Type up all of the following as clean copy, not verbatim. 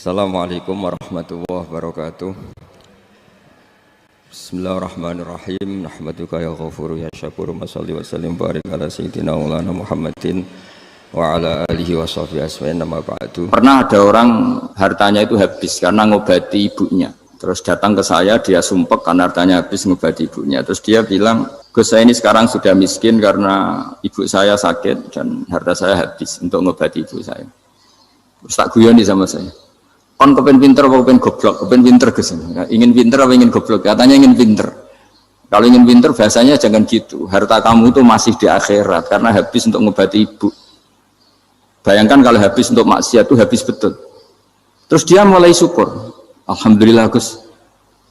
Assalamualaikum warahmatullahi wabarakatuh. Bismillahirrahmanirrahim. Nahmaduka ya ghafuru ya syakuru. Mashalli wa sallim barik ala sayyidina maulana Muhammadin wa ala alihi wa sahbihi asma'in nama ba'du. Pernah ada orang hartanya itu habis karena ngobati ibunya. Terus datang ke saya, dia sumpek karena hartanya habis ngobati ibunya. Terus dia bilang, Gus, saya ini sekarang sudah miskin karena ibu saya sakit dan harta saya habis untuk ngobati ibu saya. Terus tak guyoni sama saya. Kon kepen pinter apa kepen goblok? Kepen pinter Gus. Ingin pinter apa ingin goblok? Katanya ingin pinter. Kalau ingin pinter bahasanya jangan gitu. Harta kamu itu masih di akhirat karena habis untuk ngobati ibu. Bayangkan kalau habis untuk maksiat itu habis betul. Terus dia mulai syukur. Alhamdulillah Gus,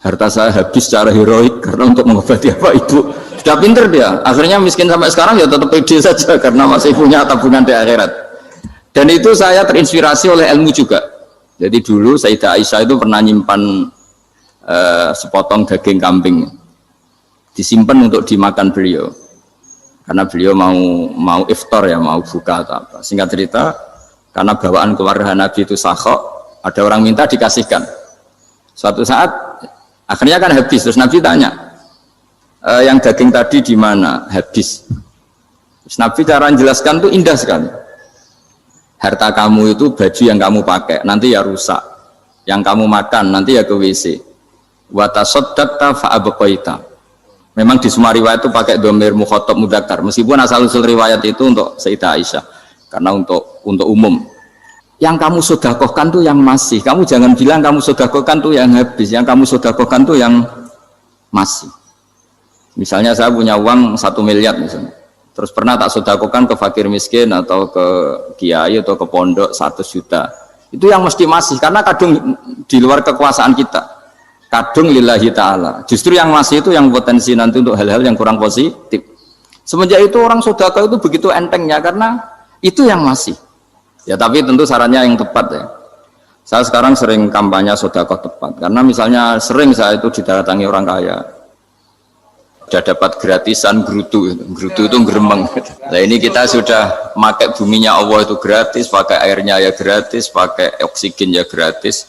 harta saya habis secara heroik karena untuk mengobati apa ibu. Sudah pinter dia. Akhirnya miskin sampai sekarang ya tetap pede saja karena masih punya tabungan di akhirat. Dan itu saya terinspirasi oleh ilmu juga. Jadi dulu Sayyidah Aisyah itu pernah nyimpan sepotong daging kambing, disimpan untuk dimakan beliau, karena beliau mau iftar ya, mau buka atau apa. Singkat cerita, karena bawaan keluarga Nabi itu sakhok, ada orang minta dikasihkan. Suatu saat akhirnya kan habis, terus Nabi tanya, yang daging tadi di mana? Habis. Terus Nabi cara menjelaskan itu indah sekali. Harta kamu itu baju yang kamu pakai nanti ya rusak, yang kamu makan nanti ya ke WC. Wa tasaddaqta fa abqaita. Memang di semua riwayat itu pakai dhamir mukhatab mudzakkar, meskipun asal usul riwayat itu untuk Sayyidah Aisyah karena untuk umum. Yang kamu sedekahkan tuh yang masih, kamu jangan bilang kamu sedekahkan tuh yang habis, yang kamu sedekahkan tuh yang masih. Misalnya saya punya uang 1 miliar misalnya, terus pernah tak sedekahkan ke fakir miskin atau ke kiai atau ke pondok 100 juta, itu yang mesti masih, karena kadung di luar kekuasaan kita, kadung lillahi ta'ala. Justru yang masih itu yang potensi nanti untuk hal-hal yang kurang positif. Semenjak itu orang sedekah itu begitu entengnya karena itu yang masih. Ya tapi tentu sarannya yang tepat ya. Saya sekarang sering kampanye sedekah tepat, karena misalnya sering saya itu didatangi orang kaya, sudah dapat gratisan gerutu itu geremeng. Nah ini kita sudah pakai buminya Allah itu gratis, pakai airnya ya gratis, pakai oksigen ya gratis,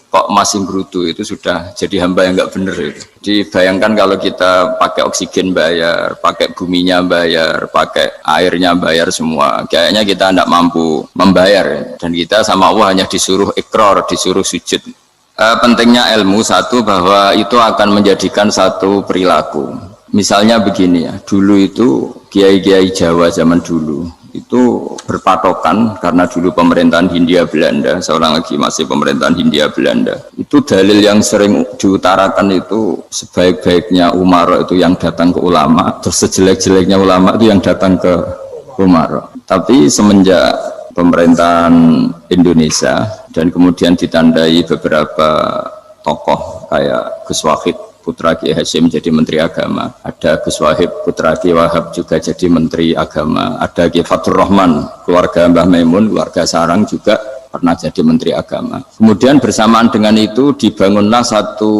kok masih gerutu, itu sudah jadi hamba yang nggak bener itu. Dibayangkan kalau kita pakai oksigen bayar, pakai buminya bayar, pakai airnya bayar semua, kayaknya kita tidak mampu membayar, dan kita sama Allah hanya disuruh ikrar, disuruh sujud. Pentingnya ilmu satu, bahwa itu akan menjadikan satu perilaku. Misalnya begini ya, dulu itu kiai-kiai Jawa zaman dulu itu berpatokan, karena dulu pemerintahan Hindia Belanda, seorang lagi masih pemerintahan Hindia Belanda, itu dalil yang sering diutarakan itu sebaik-baiknya umara itu yang datang ke ulama, terus sejelek-jeleknya ulama itu yang datang ke umara. Tapi semenjak pemerintahan Indonesia dan kemudian ditandai beberapa tokoh kayak Gus Wahid putra Kiai Hasyim jadi Menteri Agama, ada Gus Wahib putra Kiai Wahab juga jadi Menteri Agama, ada Kiai Fathur Rahman keluarga Mbah Maimun, keluarga Sarang juga pernah jadi Menteri Agama. Kemudian bersamaan dengan itu dibangunlah satu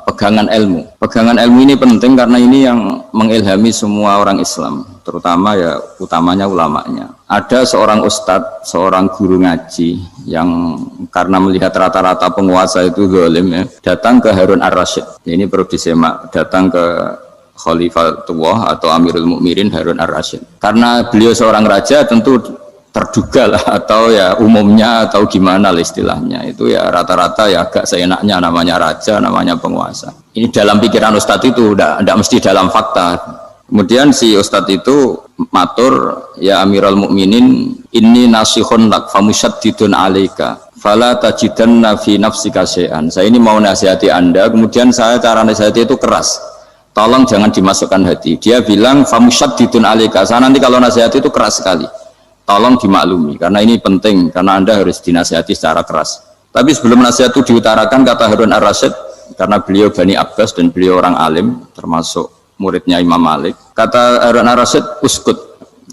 pegangan ilmu. Pegangan ilmu ini penting karena ini yang mengilhami semua orang Islam, terutama ya utamanya ulamanya. Ada seorang ustadz, seorang guru ngaji yang karena melihat rata-rata penguasa itu zalim ya, datang ke Harun Ar-Rasyid. Ini perlu disemak, datang ke Khalifatullah atau Amirul Mukminin Harun Ar-Rasyid. Karena beliau seorang raja, tentu terduga lah, atau ya umumnya atau gimana lah istilahnya, itu ya rata-rata ya agak seenaknya, namanya raja, namanya penguasa. Ini dalam pikiran ustadz itu, tidak mesti dalam fakta. Kemudian si ustadz itu matur, ya Amirul Mukminin, inni nasihun lak famusyaddidun alaika fala tajidanna fi nafsika syai'an. Saya ini mau nasihati Anda, kemudian saya cara nasihati itu keras, tolong jangan dimasukkan hati. Dia bilang famusyaddidun alaika, saya nanti kalau nasihati itu keras sekali, tolong dimaklumi karena ini penting, karena Anda harus dinasihati secara keras. Tapi sebelum nasihat itu diutarakan, kata Harun Ar-Rasyid, karena beliau Bani Abbas dan beliau orang alim termasuk muridnya Imam Malik, kata Harun Ar-Rasyid, uskut,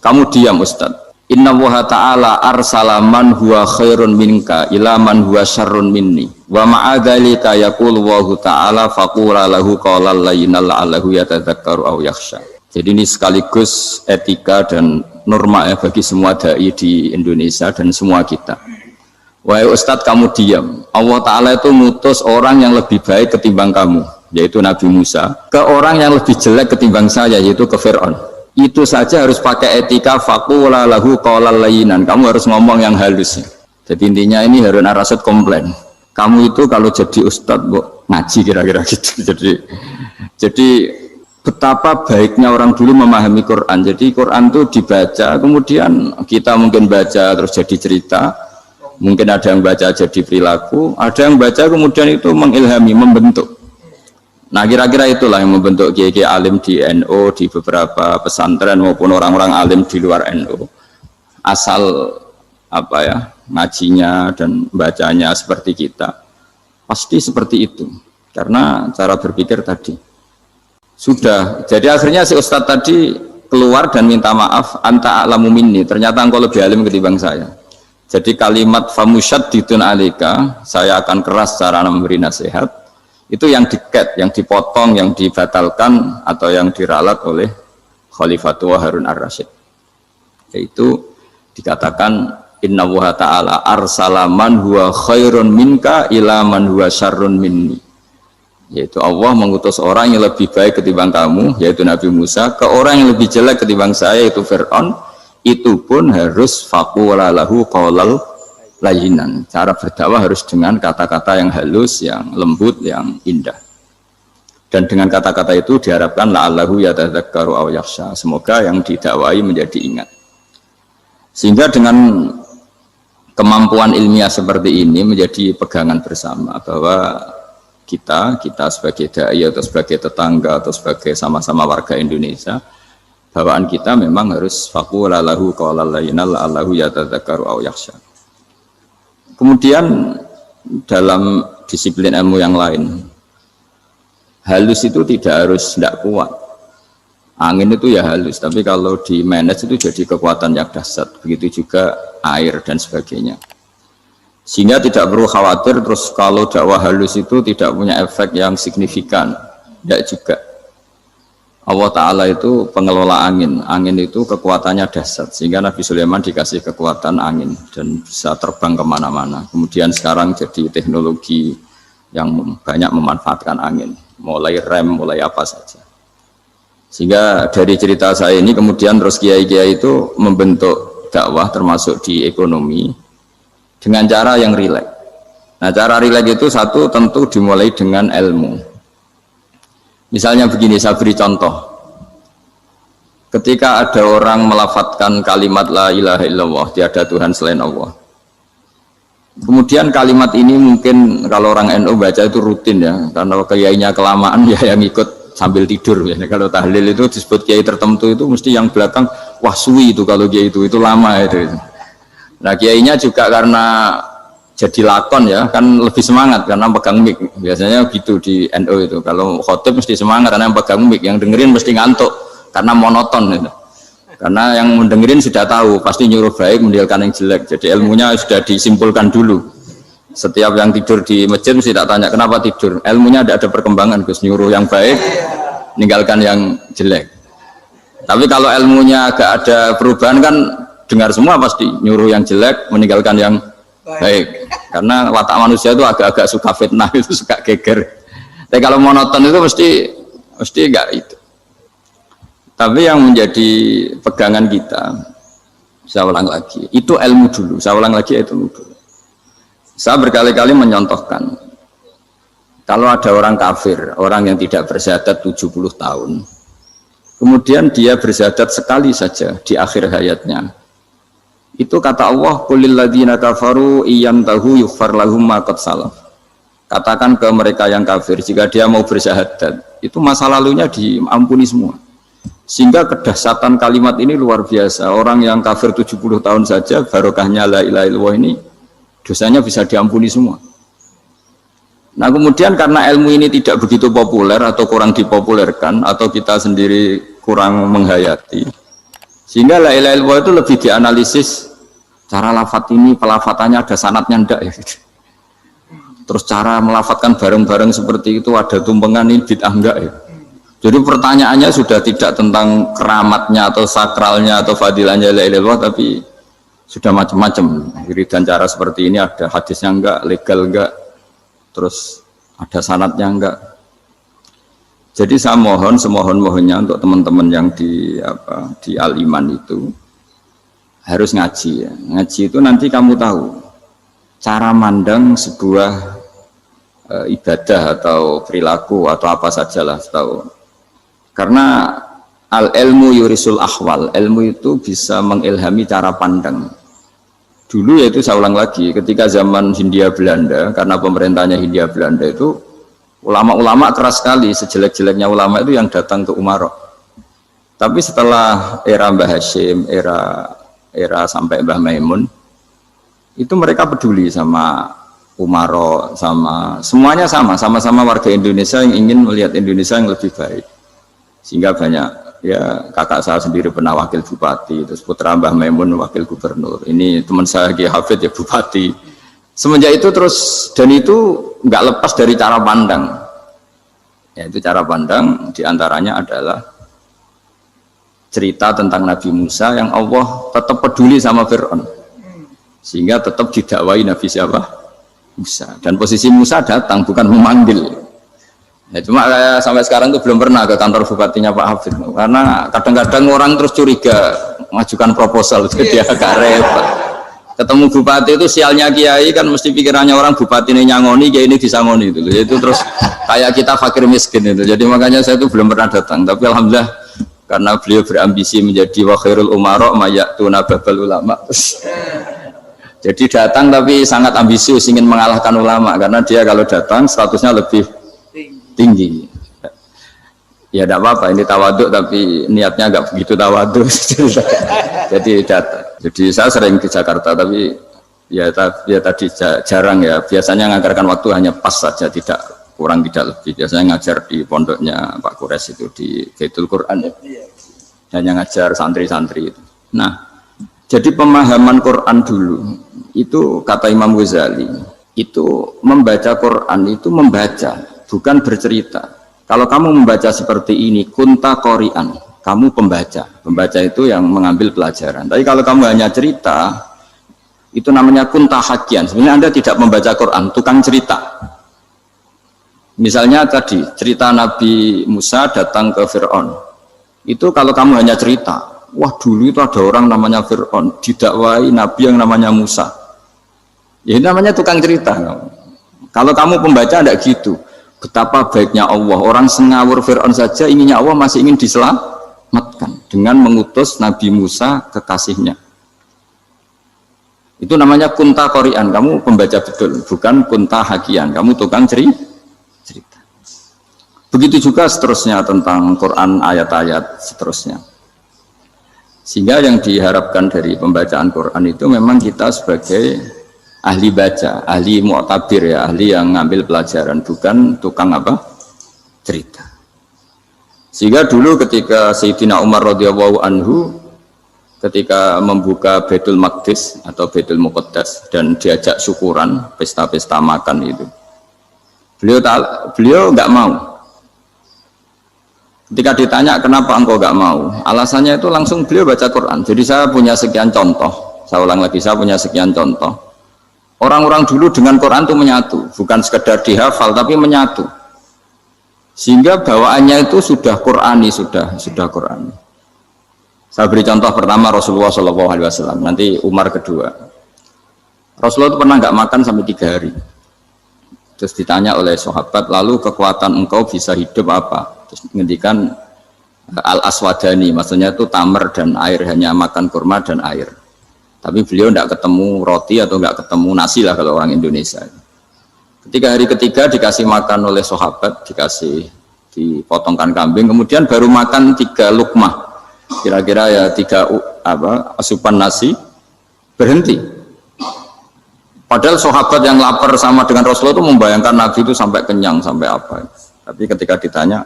kamu diam Ustaz. Inna Allaha ta'ala arsala man huwa khairun minka ila man huwa syarrun minni wa ma'adhalika yaqulu Allahu ta'ala faqula lahu qawlan layyinal la'allahu yatadzakkaru aw yakhsha. Jadi ini sekaligus etika dan norma ya bagi semua dai di Indonesia dan semua kita. Wahai Ustadz kamu diam. Allah Ta'ala itu ngutus orang yang lebih baik ketimbang kamu, yaitu Nabi Musa, ke orang yang lebih jelek ketimbang saya, yaitu ke Fir'aun. Itu saja harus pakai etika faqula lahu qawlan layyinan. Kamu harus ngomong yang halus. Jadi intinya ini Harun ar-Rasyid komplain. Kamu itu kalau jadi Ustadz ngaji kira-kira gitu. Jadi betapa baiknya orang dulu memahami Quran. Jadi Quran itu dibaca, kemudian kita mungkin baca terus jadi cerita. Mungkin ada yang baca jadi perilaku, ada yang baca kemudian itu mengilhami, membentuk. Nah kira-kira itulah yang membentuk kiai alim di NU, di beberapa pesantren maupun orang-orang alim di luar NU. Asal apa ya, ngajinya dan bacanya seperti kita, pasti seperti itu. Karena cara berpikir tadi sudah. Jadi akhirnya si Ustadz tadi keluar dan minta maaf, anta a'lamu minni. Ternyata engkau lebih alim ketimbang saya. Jadi kalimat famusyaddidun alika, saya akan keras cara memberi nasihat, itu yang diket, yang dipotong, yang dibatalkan atau yang diralat oleh Khalifatul Harun ar-Rasyid. Yaitu dikatakan inna wuha ta'ala arsala man huwa khairun minka ila man huwa syarrun minni. Yaitu Allah mengutus orang yang lebih baik ketimbang kamu, yaitu Nabi Musa, ke orang yang lebih jelek ketimbang saya, yaitu Fir'aun. Itu pun harus faqula lahu qawlan layyinan. Cara berdakwah harus dengan kata-kata yang halus, yang lembut, yang indah. Dan dengan kata-kata itu diharapkan la'allahu yatadzakkaru aw yakhsha. Semoga yang didakwai menjadi ingat. Sehingga dengan kemampuan ilmiah seperti ini menjadi pegangan bersama bahwa kita sebagai dai atau sebagai tetangga atau sebagai sama-sama warga Indonesia, bawaan kita memang harus faqula lahu qawlan layyinan la'allahu yatadzakkaru aw yakhsha. Kemudian dalam disiplin ilmu yang lain, halus itu tidak kuat. Angin itu ya halus, tapi kalau di manage itu jadi kekuatan yang dahsyat. Begitu juga air dan sebagainya. Sehingga tidak perlu khawatir terus kalau dakwah halus itu tidak punya efek yang signifikan. Tidak juga. Allah Ta'ala itu pengelola angin. Angin itu kekuatannya dahsyat, sehingga Nabi Sulaiman dikasih kekuatan angin dan bisa terbang kemana-mana. Kemudian sekarang jadi teknologi yang banyak memanfaatkan angin, mulai rem, mulai apa saja. Sehingga dari cerita saya ini kemudian terus kiai-kiai itu membentuk dakwah termasuk di ekonomi dengan cara yang rileks. Nah cara rileks itu satu tentu dimulai dengan ilmu. Misalnya begini, saya beri contoh. Ketika ada orang melafadzkan kalimat la ilaha illallah, tiada Tuhan selain Allah. Kemudian kalimat ini mungkin kalau orang NU baca itu rutin ya, karena kiainya kelamaan ya yang ikut sambil tidur. Ya. Kalau tahlil itu disebut kiai tertentu itu mesti yang belakang, wah suwi itu kalau kiai itu lama itu. Nah kiainya juga karena jadi lakon ya kan lebih semangat karena pegang mic, biasanya gitu di NU itu kalau khotib mesti semangat karena yang pegang mic, yang dengerin mesti ngantuk karena monoton gitu. Karena yang mendengerin sudah tahu pasti nyuruh baik meninggalkan yang jelek, jadi ilmunya sudah disimpulkan dulu. Setiap yang tidur di masjid mesti tak tanya kenapa tidur, ilmunya tidak ada perkembangan, Gus, nyuruh yang baik meninggalkan yang jelek. Tapi kalau ilmunya agak ada perubahan kan dengar semua pasti nyuruh yang jelek meninggalkan yang baik, karena watak manusia itu agak-agak suka fitnah, itu suka geger. Tapi kalau monoton itu mesti enggak itu. Tapi yang menjadi pegangan kita, saya ulang lagi, itu ilmu dulu. Saya ulang lagi itu ilmu dulu. Saya berkali-kali menyontohkan, kalau ada orang kafir, orang yang tidak bersyahadat 70 tahun, kemudian dia bersyahadat sekali saja di akhir hayatnya. Itu kata Allah, qulil ladzina kafaru iyantahu yughfar lahum ma qad salaf. Katakan ke mereka yang kafir, jika dia mau bersyahadat, itu masa lalunya diampuni semua. Sehingga kedahsyatan kalimat ini luar biasa. Orang yang kafir 70 tahun saja, barokahnya la ilaha illallah ini, dosanya bisa diampuni semua. Nah kemudian karena ilmu ini tidak begitu populer atau kurang dipopulerkan, atau kita sendiri kurang menghayati, sehingga la ilaha illallah itu lebih dianalisis cara lafadz ini, pelafatannya ada sanadnya enggak ya gitu. Terus cara melafatkan bareng-bareng seperti itu ada tumpengan ini bid'ah enggak ya. Jadi pertanyaannya sudah tidak tentang keramatnya atau sakralnya atau fadilahnya la ilaha illallah, tapi sudah macam-macam wiridan cara seperti ini, ada hadisnya enggak, legal enggak, terus ada sanadnya enggak. Jadi saya mohon semohon-mohonnya untuk teman-teman yang di Al-Iman itu harus ngaji ya. Ngaji itu nanti kamu tahu cara mandang sebuah ibadah atau perilaku atau apa sajalah tahu. Karena al-ilmu yurisul ahwal, ilmu itu bisa mengilhami cara pandang. Dulu yaitu saya ulang lagi, ketika zaman Hindia Belanda, karena pemerintahnya Hindia Belanda itu ulama-ulama keras sekali, sejelek-jeleknya ulama itu yang datang ke Umaro. Tapi setelah era Mbah Hashim, era sampai Mbah Maimun, itu mereka peduli sama Umaro, sama semuanya sama-sama warga Indonesia yang ingin melihat Indonesia yang lebih baik. Sehingga banyak ya, kakak saya sendiri pernah wakil bupati, terus putra Mbah Maimun wakil gubernur, ini teman saya Kiai Hafid ya bupati. Semenjak itu terus, dan itu nggak lepas dari cara pandang. Ya, itu cara pandang diantaranya adalah cerita tentang Nabi Musa yang Allah tetap peduli sama Fir'aun, sehingga tetap didakwai Nabi siapa? Musa. Dan posisi Musa datang bukan memanggil. Ya, cuma sampai sekarang tuh belum pernah ke kantor bupatinya Pak Hafid, karena kadang-kadang orang terus curiga mengajukan proposal, jadi agak repot. Ketemu bupati itu sialnya kiai kan mesti pikirannya orang bupati ini nyangoni, kiai ini disangoni itu terus kayak kita fakir miskin itu. Jadi makanya saya itu belum pernah datang, tapi alhamdulillah karena beliau berambisi menjadi wa khairul umara mayatuna babal ulama. Jadi datang tapi sangat ambisius ingin mengalahkan ulama, karena dia kalau datang statusnya lebih tinggi. Ya tidak apa-apa, ini tawaduk tapi niatnya agak begitu tawaduk. Jadi saya sering ke Jakarta, tapi ya tadi jarang ya. Biasanya ngajarkan waktu hanya pas saja, tidak kurang tidak lebih. Biasanya ngajar di pondoknya Pak Kures itu di Baitul Quran ya. Hanya ngajar santri-santri itu. Nah, jadi pemahaman Quran dulu itu kata Imam Ghazali itu membaca Quran itu membaca, bukan bercerita. Kalau kamu membaca seperti ini, kunta qori'an, kamu pembaca. Pembaca itu yang mengambil pelajaran. Tapi kalau kamu hanya cerita, itu namanya kunta hakian. Sebenarnya Anda tidak membaca Quran, tukang cerita. Misalnya tadi, cerita Nabi Musa datang ke Fir'aun. Itu kalau kamu hanya cerita, wah dulu itu ada orang namanya Fir'aun, didakwai Nabi yang namanya Musa. Ya ini namanya tukang cerita. Kalau kamu pembaca tidak gitu. Betapa baiknya Allah, orang sengawur Fir'aun saja inginnya Allah masih ingin diselamatkan dengan mengutus Nabi Musa kekasihnya. Itu namanya kunta qori'an, kamu pembaca betul, bukan kunta hakian, kamu tukang cerita. Begitu juga seterusnya tentang Quran, ayat-ayat seterusnya. Sehingga yang diharapkan dari pembacaan Quran itu memang kita sebagai ahli baca, ahli mu'tabir ya, ahli yang ngambil pelajaran, bukan tukang apa? Cerita. Sehingga dulu ketika Sayyidina Umar radhiyallahu anhu ketika membuka Baitul Maqdis atau Baitul Muqaddas dan diajak syukuran, pesta-pesta makan itu. Beliau nggak mau. Ketika ditanya kenapa engkau nggak mau? Alasannya itu langsung beliau baca Quran. Jadi saya punya sekian contoh. Saya ulang lagi, saya punya sekian contoh. Orang-orang dulu dengan Quran itu menyatu, bukan sekedar dihafal tapi menyatu. Sehingga bawaannya itu sudah Qurani, sudah Qurani. Saya beri contoh pertama Rasulullah SAW, nanti Umar kedua. Rasulullah itu pernah nggak makan sampai 3 hari. Terus ditanya oleh sahabat, lalu kekuatan engkau bisa hidup apa? Terus menghentikan al-aswadani, maksudnya itu tamar dan air, hanya makan kurma dan air. Tapi beliau tidak ketemu roti atau tidak ketemu nasi lah kalau orang Indonesia. Ketika hari ketiga dikasih makan oleh sahabat, dikasih dipotongkan kambing, kemudian baru makan 3 lukmah, kira-kira ya 3 asupan nasi, berhenti. Padahal sahabat yang lapar sama dengan Rasulullah itu membayangkan Nabi itu sampai kenyang, sampai apa. Tapi ketika ditanya,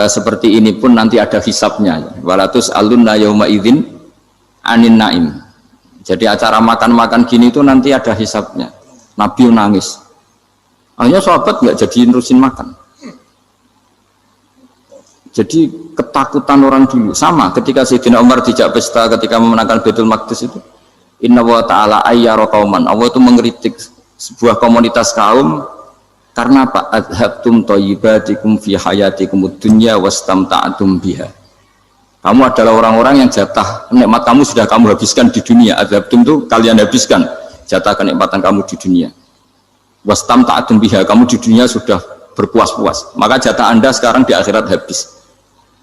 seperti ini pun nanti ada hisabnya. Walatus alunna yauma idzin anin naim. Jadi acara makan-makan gini itu nanti ada hisabnya. Nabi nangis. Akhirnya sahabat nggak jadi nerusin makan. Jadi ketakutan orang dulu sama ketika Sayyidina Umar dijak pesta ketika memenangkan Baitul Maqdis itu. Inna wa ta'ala ayyara qauman. Allah itu mengkritik sebuah komunitas kaum karena apa? Adhabtum thayyibatikum fi hayatikumud dunya wastamta'tum biha. Kamu adalah orang-orang yang jatah nikmat kamu sudah kamu habiskan di dunia. Adhabtum itu kalian habiskan jatah kenikmatan kamu di dunia. Wastamta'tum biha, kamu di dunia sudah berpuas-puas. Maka jatah Anda sekarang di akhirat habis.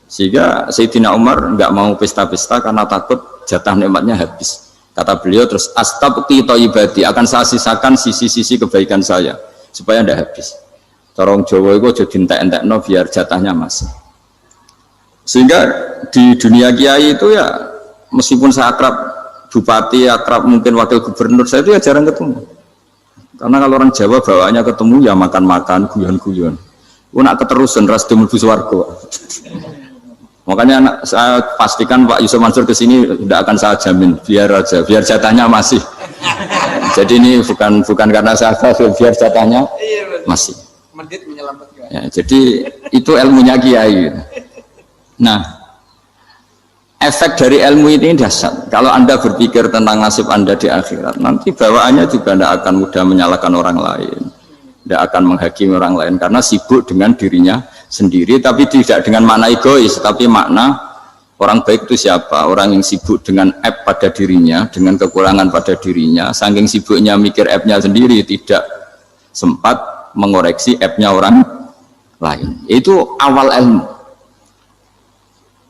Sehingga Sayyidina Umar enggak mau pesta-pesta karena takut jatah nikmatnya habis. Kata beliau terus astabqi thayyibati, akan saya sisakan sisi-sisi kebaikan saya supaya tidak habis. Corong Jawa itu aja dientek-entekno biar jatahnya masih. Sehingga di dunia kiai itu ya meskipun saya akrab bupati, akrab mungkin wakil gubernur, saya itu ya jarang ketemu. Karena kalau orang Jawa bawaannya ketemu ya makan-makan, guyon-guyon. Nak keterusan ras mlebu swarga. Makanya saya pastikan Pak Yusuf Mansur ke sini tidak akan saya jamin, biar aja, biar jatahnya masih. Jadi ini bukan karena saya biar jatahnya masih. Ya, jadi itu ilmunya kiai. Nah, efek dari ilmu ini dahsyat. Kalau Anda berpikir tentang nasib Anda di akhirat, nanti bawaannya juga tidak akan mudah menyalahkan orang lain, tidak akan menghakimi orang lain karena sibuk dengan dirinya sendiri, tapi tidak dengan makna egois, tapi makna orang baik itu siapa? Orang yang sibuk dengan aib pada dirinya, dengan kekurangan pada dirinya, saking sibuknya mikir aibnya sendiri, tidak sempat mengoreksi aibnya orang lain. Itu awal ilmu.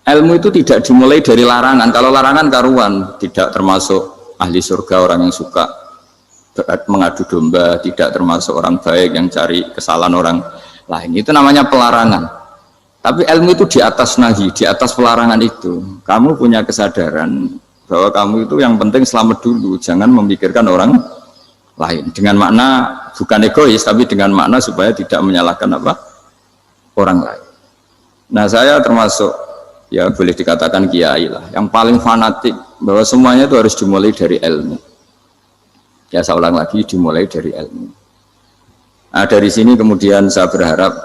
Ilmu itu tidak dimulai dari larangan. Kalau larangan karuan, tidak termasuk ahli surga, orang yang suka mengadu domba, tidak termasuk orang baik yang cari kesalahan orang lain. Itu namanya pelarangan. Tapi ilmu itu di atas nahi, di atas pelarangan itu. Kamu punya kesadaran bahwa kamu itu yang penting selamat dulu, jangan memikirkan orang lain. Dengan makna bukan egois, tapi dengan makna supaya tidak menyalahkan apa? Orang lain. Nah, saya termasuk ya boleh dikatakan kiai lah, yang paling fanatik bahwa semuanya itu harus dimulai dari ilmu. Ya saya ulang lagi, dimulai dari ilmu. Nah, dari sini kemudian saya berharap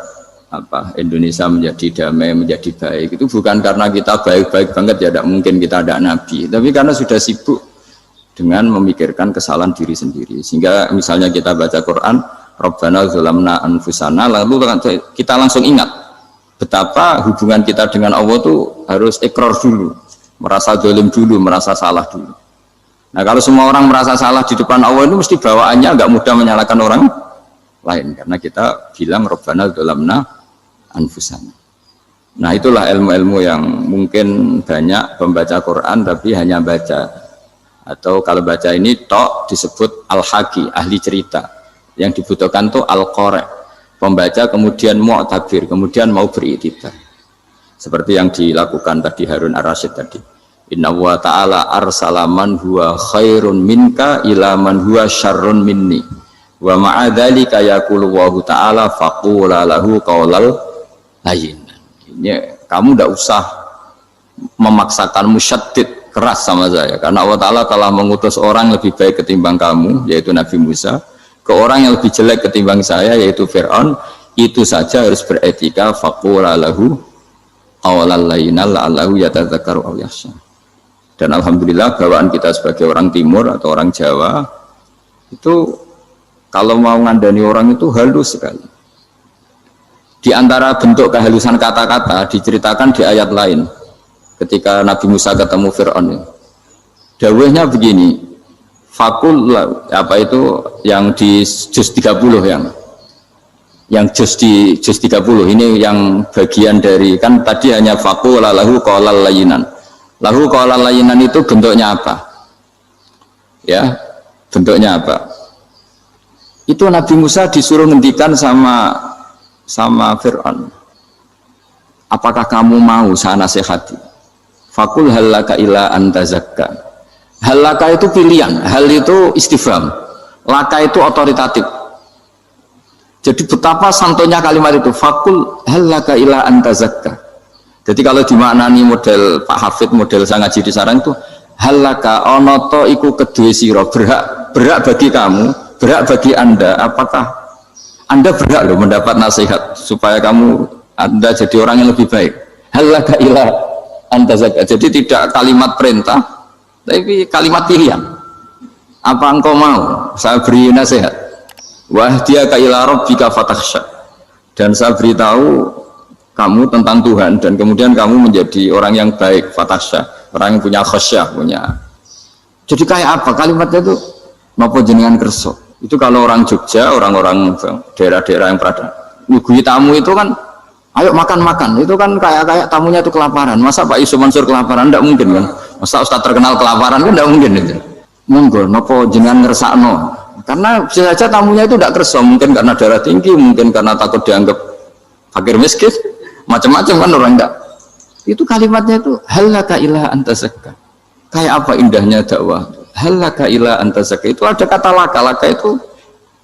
Indonesia menjadi damai, menjadi baik. Itu bukan karena kita baik-baik banget, ya tidak mungkin kita ada nabi, tapi karena sudah sibuk dengan memikirkan kesalahan diri sendiri. Sehingga misalnya kita baca Quran, Rabbana dzalamna anfusana, lalu kita langsung ingat betapa hubungan kita dengan Allah itu harus ikrar dulu, merasa zalim dulu, merasa salah dulu. Nah, kalau semua orang merasa salah di depan Allah itu mesti bawaannya nggak mudah menyalahkan orang lain, karena kita bilang Rabbana dzalamna anfusana. Nah, itulah ilmu-ilmu yang mungkin banyak pembaca Quran tapi hanya baca, atau kalau baca ini tok disebut al-haqi, ahli cerita. Yang dibutuhkan tuh al-qari, pembaca kemudian mu'tabir, kemudian mau beriktibar. Seperti yang dilakukan tadi Harun Ar-Rasyid tadi. Inna wa ta'ala arsala man huwa khairun minka ila man huwa syarrun minni. Wa ma'adzalika yaqulu wa ta'ala faqula lahu qaulal layyin. Ini kamu tidak usah memaksakan musyaddid keras sama saya, karena Allah Ta'ala telah mengutus orang lebih baik ketimbang kamu, yaitu Nabi Musa, ke orang yang lebih jelek ketimbang saya, yaitu Fir'aun. Itu saja harus beretika. Faqula lahu qaulal layyin la'allahu yatadzakkaru aw yakhsha. Dan alhamdulillah bawaan kita sebagai orang timur atau orang Jawa itu kalau mau ngandani orang itu halus sekali. Di antara bentuk kehalusan kata-kata diceritakan di ayat lain ketika Nabi Musa ketemu Fir'aun. Dawuhnya begini, fakul apa itu yang di juz 30 yang juz 30 ini yang bagian dari, kan tadi hanya fakul lahu qaulal layyinan. Lahu qaulal layyinan itu bentuknya apa? Ya, bentuknya apa? Itu Nabi Musa disuruh ngendikan sama Fir'aun. Apakah kamu mau saya nasihati? Fakul halaka ila antazakka. Halaka itu pilihan, hal itu istifham, laka itu otoritatif. Jadi betapa santonya kalimat itu, fakul halaka ila antazakka. Jadi kalau dimaknani model Pak Hafid, model saya ngaji di sarang itu, halaka onoto iku kedue siro, berhak bagi kamu, berhak bagi Anda, apakah Anda berhak loh mendapat nasihat supaya Anda jadi orang yang lebih baik. Halaka ila antazakka. Jadi tidak kalimat perintah, tapi kalimat pilihan. apa engkau mau saya beri nasihat? Wahdiyaka ila rabbika fatakhsha. Dan saya beritahu kamu tentang Tuhan dan kemudian kamu menjadi orang yang baik, fatakhsha, orang yang punya khasyah, punya. Jadi kayak apa kalimatnya itu? Napa jenengan kerso? Itu kalau orang Jogja, orang-orang daerah-daerah yang berada nyugui tamu itu kan ayo makan-makan, itu kan kayak tamunya itu kelaparan. Masa Pak Yusuf Mansur kelaparan? Tidak mungkin kan. Masa Ustadz terkenal kelaparan kan tidak mungkin itu. Monggo napa jenengan ngersakno. Karena bisa saja tamunya itu tidak kerso, mungkin karena darah tinggi, mungkin karena takut dianggap fakir miskin, macam-macam kan orang enggak. Itu kalimatnya itu halaka ila anta zakka. Kayak apa indahnya dakwah. Halaka ila anta zakka. Itu ada kata laka itu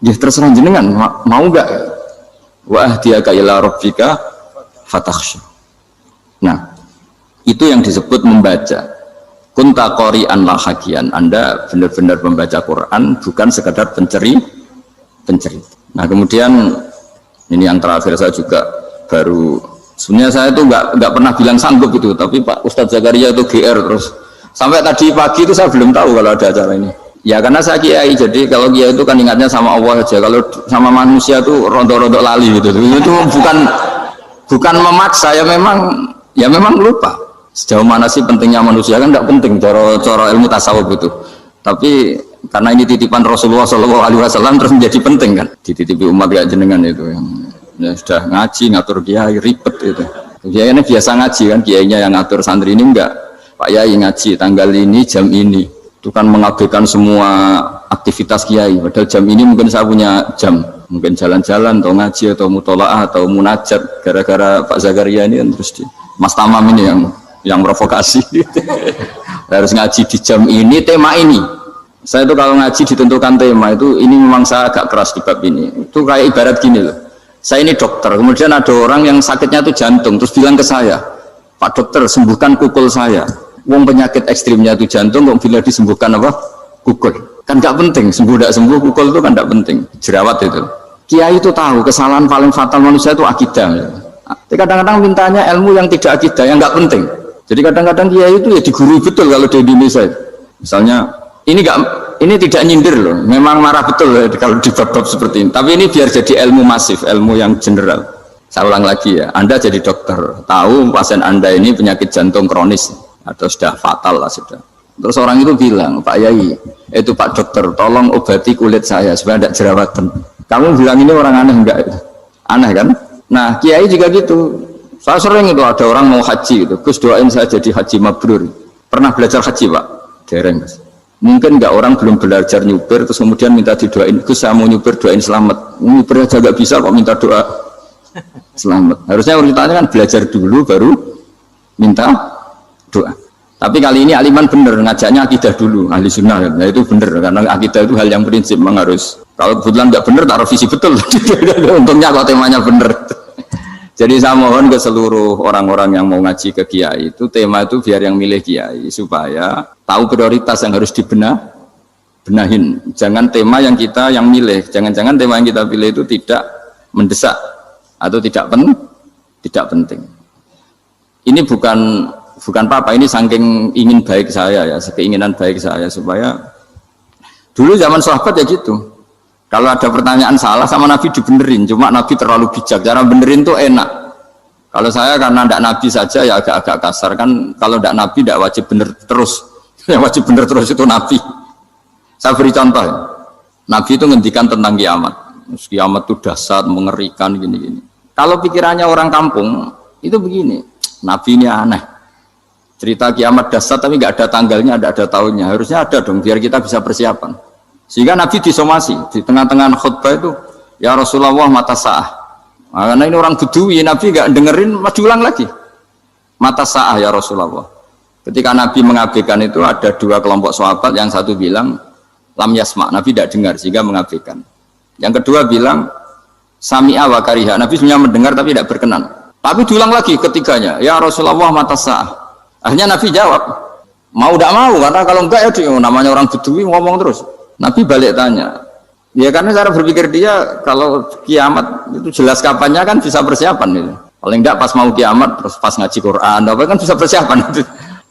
ya terserah jenengan mau enggak. Wa ahdiyaka ila rabbika fatakhsha. Nah, itu yang disebut membaca. Kunta qori'an la hakian. Anda benar-benar membaca Quran, bukan sekadar penceri. Nah, kemudian ini yang terakhir saya juga baru sebenarnya saya itu nggak pernah bilang sanggup itu, tapi Pak Ustadz Zakaria itu GR terus sampai tadi pagi itu saya belum tahu kalau ada acara ini. Ya karena saya kiai, jadi kalau kiai itu kan ingatnya sama Allah aja, kalau sama manusia tuh rontok-rontok lali gitu. Itu bukan memaksa, ya memang lupa. Sejauh mana sih pentingnya manusia kan tidak penting cara ilmu tasawuf itu. Tapi karena ini titipan Rasulullah SAW terus menjadi penting kan. Dititipi umat kayak jenengan itu yang ya sudah ngaji ngatur kiai ribet itu. Kiai ini biasa ngaji kan, kiainya yang ngatur, santri ini enggak. Pak Yai ngaji tanggal ini jam ini. Itu kan mengabaikan semua aktivitas kiai. Padahal jam ini mungkin saya punya jam, mungkin jalan-jalan atau ngaji atau mutolaah atau munajat. Gara-gara Pak Zakaria ini kan terus Mas Tamam ini yang provokasi. Harus ngaji di jam ini, tema ini. Saya itu kalau ngaji ditentukan tema itu, ini memang saya agak keras di bab ini. Itu kayak ibarat gini loh. Saya ini dokter, kemudian ada orang yang sakitnya itu jantung, terus bilang ke saya, Pak dokter sembuhkan kukul saya. Wong penyakit ekstrimnya itu jantung, kok bila disembuhkan apa? Kukul. Kan nggak penting, sembuh tidak sembuh, kukul itu kan nggak penting. Jerawat itu. Kiai itu tahu kesalahan paling fatal manusia itu akidah. Kadang-kadang mintanya ilmu yang tidak akidah, yang nggak penting. Jadi kadang-kadang kiai itu ya digurui betul kalau di Indonesia. Misalnya ini tidak nyindir loh, memang marah betul ya, kalau di bab-bab seperti ini. Tapi ini biar jadi ilmu masif, ilmu yang general. Saya ulang lagi ya, Anda jadi dokter, tahu pasien Anda ini penyakit jantung kronis atau sudah fatal lah sudah. Terus orang itu bilang, Pak Yai, itu Pak dokter, tolong obati kulit saya supaya tidak jerawatan. Kamu bilang ini orang aneh enggak? Aneh kan? Nah, kiai juga gitu. Saya sering itu ada orang mau haji gitu, Gus doain saya jadi haji mabrur. Pernah belajar haji Pak? Dereng Mas. Mungkin enggak orang belum belajar nyupir terus kemudian minta didoain, Gus saya mau nyupir doain selamat. Nyupir aja enggak bisa kok minta doa selamat. Harusnya urutannya kan belajar dulu baru minta doa. Tapi kali ini aliman bener ngajaknya akidah dulu, ahli sunnah kan. Nah, itu bener karena akidah itu hal yang prinsip memang harus. Kalau kebetulan enggak bener taruh visi betul. Untungnya kalau temanya bener. Jadi saya mohon ke seluruh orang-orang yang mau ngaji ke kiai itu tema itu biar yang milih kiai supaya tahu prioritas yang harus benahin. Jangan tema yang kita yang milih, jangan-jangan tema yang kita pilih itu tidak mendesak atau tidak penting. Ini bukan apa-apa, ini saking ingin baik saya ya, keinginan baik saya supaya dulu zaman sahabat ya gitu. Kalau ada pertanyaan salah sama Nabi dibenerin, cuma Nabi terlalu bijak, cara benerin tuh enak. Kalau saya karena tidak Nabi saja ya agak-agak kasar kan, kalau tidak Nabi tidak wajib bener terus, yang wajib bener terus itu Nabi. Saya beri contoh, ya. Nabi itu ngendikan tentang kiamat, kiamat itu dahsyat, mengerikan gini-gini. Kalau pikirannya orang kampung itu begini, Nabi ini aneh, cerita kiamat dahsyat tapi nggak ada tanggalnya, ada tahunnya, harusnya ada dong biar kita bisa persiapan. Sehingga Nabi disomasi di tengah-tengah khutbah itu, ya Rasulullah mata sa'ah. Nah, karena ini orang Bedui, Nabi nggak dengerin, masih ulang lagi. Mata sa'ah ya Rasulullah. Ketika Nabi mengabaikan itu ada dua kelompok sahabat, yang satu bilang lam yasma, Nabi tidak dengar sehingga mengabaikan. Yang kedua bilang sami'a wa kariha, Nabi sebenarnya mendengar tapi tidak berkenan. Tapi diulang lagi ketiganya, ya Rasulullah mata sa'ah. Akhirnya Nabi jawab, mau tidak mau, karena kalau enggak ya namanya orang Bedui ngomong terus. Nabi balik tanya, ya karena cara berpikir dia kalau kiamat itu jelas kapannya kan bisa persiapan gitu. Paling enggak pas mau kiamat terus pas ngaji Quran apa kan bisa persiapan.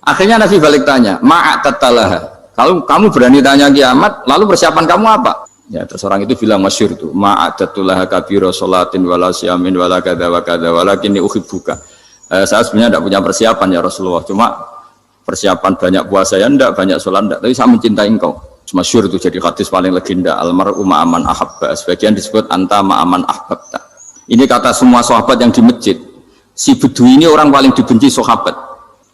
Akhirnya Nabi balik tanya, ma'atatalaha, Kalau kamu berani tanya kiamat, lalu persiapan kamu apa? Ya, terus orang itu bilang masyhur itu, ma'adatullah kabira sholatin wala siyamin wala kadza wa kadza walakinni uhibbuka. Saya sebenarnya tidak punya persiapan ya Rasulullah, cuma persiapan banyak puasa ya enggak, banyak sholat enggak, tapi saya mencintai engkau. Masyhur itu jadi hadis paling legenda, almar'u ma'aman ahabba, sebagian disebut anta ma'aman ahbabta. Ini kata semua sahabat yang di masjid. Si Bedui ini orang paling dibenci sahabat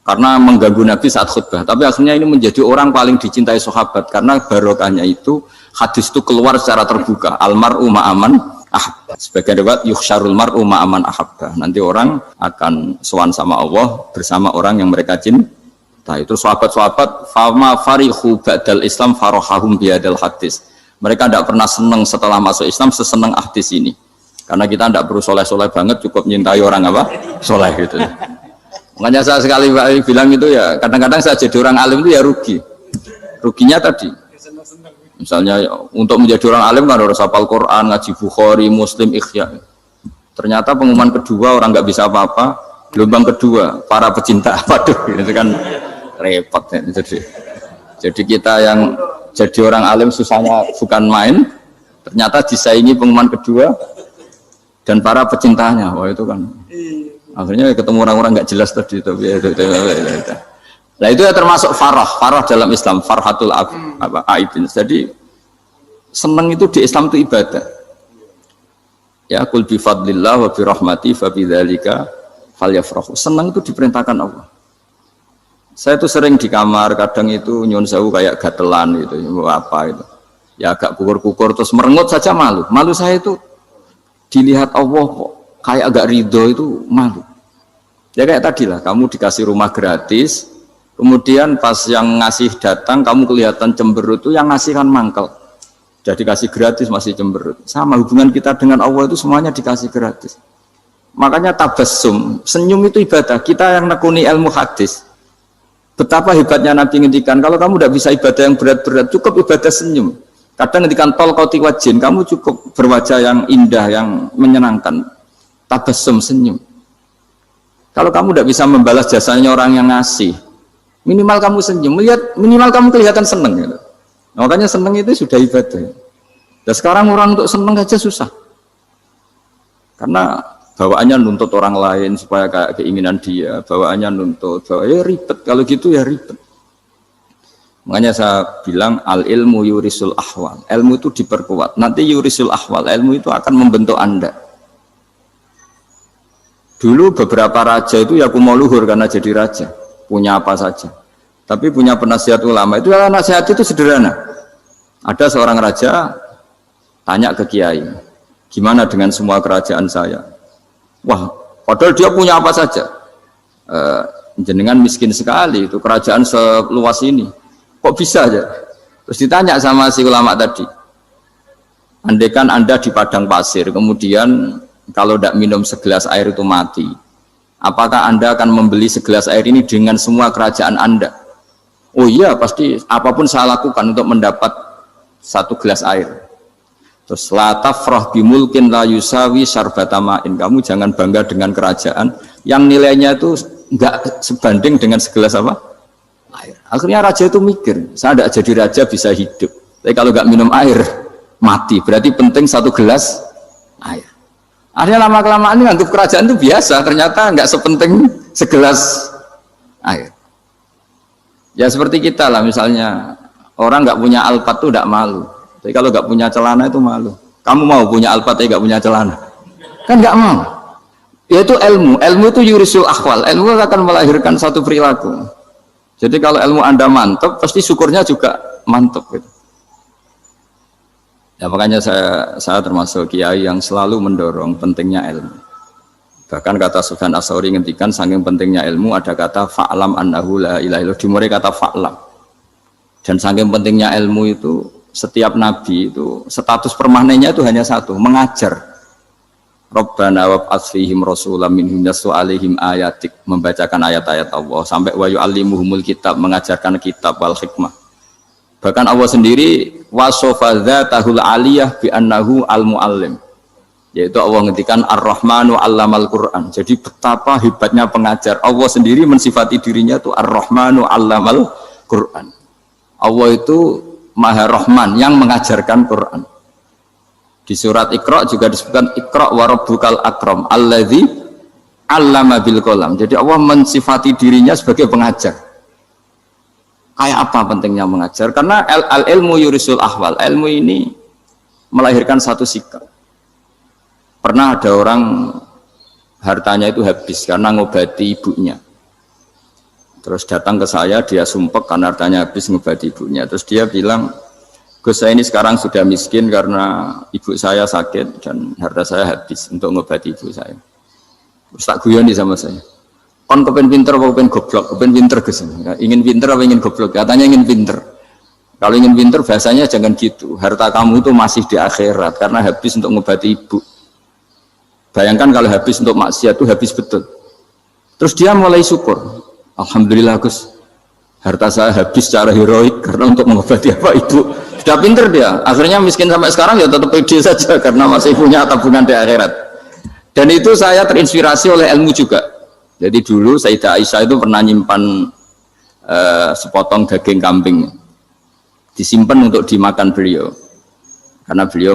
karena mengganggu Nabi saat khutbah, tapi akhirnya ini menjadi orang paling dicintai sahabat karena barokahnya itu hadis itu keluar secara terbuka, almar'u ma'aman ahabba. Sebagian riwayat yuhsyarul mar'u ma'aman ahabba, nanti orang akan sowan sama Allah bersama orang yang mereka cintai. Itu sahabat-sahabat fama farihu ba'dal Islam farahahum biadal hadis. Mereka tidak pernah senang setelah masuk Islam sesenang hadis ini. Karena kita tidak perlu soleh-soleh banget, cukup nyintai orang apa? Soleh gitu. Makanya saya sekali bilang itu ya, kadang-kadang saya jadi orang alim itu ya rugi. Ruginya tadi. Misalnya untuk menjadi orang alim kan harus hafal Quran, ngaji Bukhari, Muslim, Ikhya. Ternyata pengumuman kedua orang nggak bisa apa-apa. Gelombang kedua para pecinta, waduh, itu kan repot ya. Jadi kita yang jadi orang alim susahnya bukan main, ternyata disaingi pengumuman kedua dan para pecintanya. Wah itu kan akhirnya ketemu orang-orang nggak jelas tadi. Nah itu ya termasuk farah dalam Islam, farhatul aibin. Jadi seneng itu di Islam itu ibadah. Ya kul bi fadlillah wa bi rahmati fa bidzalika falyafrahu. Seneng itu diperintahkan Allah. Saya tuh sering di kamar, kadang itu nyun sewu kayak gatelan gitu, apa itu. Ya agak kukur-kukur terus merengut saja malu. Malu saya itu dilihat Allah kok kayak agak ridho itu malu. Ya kayak tadi lah, kamu dikasih rumah gratis, kemudian pas yang ngasih datang kamu kelihatan cemberut, itu yang ngasih kan mangkel. Jadi dikasih gratis masih cemberut. Sama hubungan kita dengan Allah itu semuanya dikasih gratis. Makanya tabassum, senyum itu ibadah. Kita yang nekuni ilmu hadis, betapa hebatnya Nabi ngendikan, kalau kamu tidak bisa ibadah yang berat-berat, cukup ibadah senyum. Kadang ngendikan tol kauti wajin, kamu cukup berwajah yang indah, yang menyenangkan. Tabassum, senyum. Kalau kamu tidak bisa membalas jasanya orang yang ngasih, minimal kamu senyum, minimal kamu kelihatan seneng. Gitu. Makanya seneng itu sudah ibadah. Dan sekarang orang untuk seneng aja susah. Karena bawaannya nuntut orang lain supaya kayak keinginan dia, bawaannya nuntut, ya ribet, kalau gitu ya ribet. Makanya saya bilang al ilmu yurisul ahwal, ilmu itu diperkuat, nanti yurisul ahwal, ilmu itu akan membentuk Anda. Dulu beberapa raja itu ya mau luhur karena jadi raja, punya apa saja, tapi punya penasihat ulama, itu nasihat itu sederhana. Ada seorang raja tanya ke kiai, gimana dengan semua kerajaan saya? Wah, padahal dia punya apa saja. Jenengan miskin sekali, itu kerajaan seluas ini. Kok bisa aja? Terus ditanya sama si ulama tadi. Andaikan Anda di padang pasir, kemudian kalau tidak minum segelas air itu mati. Apakah Anda akan membeli segelas air ini dengan semua kerajaan Anda? Oh iya, pasti apapun saya lakukan untuk mendapat satu gelas air. Terus la tafrah bimulkin la yusawi syarbatamain. Kamu jangan bangga dengan kerajaan yang nilainya itu enggak sebanding dengan segelas apa? Air. Akhirnya raja itu mikir, saya tidak jadi raja bisa hidup. Tapi kalau enggak minum air mati. Berarti penting satu gelas air. Akhirnya lama-kelamaan ini anggap kerajaan itu biasa, ternyata enggak sepenting segelas air. Ya seperti kita lah, misalnya orang enggak punya Alphard itu enggak malu. Tapi kalau nggak punya celana itu malu. Kamu mau punya Alphard tapi nggak punya celana? Kan nggak mau. Yaitu ilmu. Ilmu itu yurisul akhwal. Ilmu akan melahirkan satu perilaku. Jadi kalau ilmu Anda mantap, pasti syukurnya juga mantap. Gitu. Ya makanya saya termasuk kiai yang selalu mendorong pentingnya ilmu. Bahkan kata Sufyan Ats-Tsauri ngendikan saking pentingnya ilmu ada kata fa'lam annahu la ilaha illallah. Dimulai kata fa'lam. Dan saking pentingnya ilmu itu setiap nabi itu status permanennya itu hanya satu, mengajar. Rabbana wab'ats fihim rasulam minhum yatlu 'alaihim ayatik, membacakan ayat-ayat Allah, sampai wa yu'allimuhumul kitab, mengajarkan kitab wal hikmah. Bahkan Allah sendiri wasofa dzatahul 'aliyah bi annahu al-muallim. Yaitu Allah ngendikan Ar-Rahmanu 'allamal Qur'an. Jadi betapa hebatnya pengajar. Allah sendiri mensifati dirinya itu Ar-Rahmanu 'allamal Qur'an. Allah itu Maha Rahman yang mengajarkan Quran. Di surat Iqra juga disebutkan Iqra wa rabbukal akram alladzi 'allama bil qalam. Jadi Allah mensifati dirinya sebagai pengajar. Kayak apa pentingnya mengajar? Karena al-ilmu yurisul ahwal. Ilmu ini melahirkan satu sikap. Pernah ada orang hartanya itu habis karena ngobati ibunya. Terus datang ke saya, dia sumpek karena hartanya habis ngobati ibunya. Terus dia bilang, Gus, saya ini sekarang sudah miskin karena ibu saya sakit dan harta saya habis untuk ngobati ibu saya. Terus tak guyoni sama saya. Kon kepen pinter apa kepen goblok? Kepen pinter Gus. Ingin pinter apa ingin goblok? Katanya ingin pinter. Kalau ingin pinter bahasanya jangan gitu. Harta kamu itu masih di akhirat karena habis untuk ngobati ibu. Bayangkan kalau habis untuk maksiat itu habis betul. Terus dia mulai syukur. Alhamdulillah Gus, harta saya habis secara heroik karena untuk mengobati apa ibu. Sudah pinter dia, akhirnya miskin sampai sekarang ya tetap pede saja karena masih punya tabungan di akhirat. Dan itu saya terinspirasi oleh ilmu juga. Jadi dulu Sayyidah Aisyah itu pernah nyimpan sepotong daging kambing, disimpan untuk dimakan beliau. Karena beliau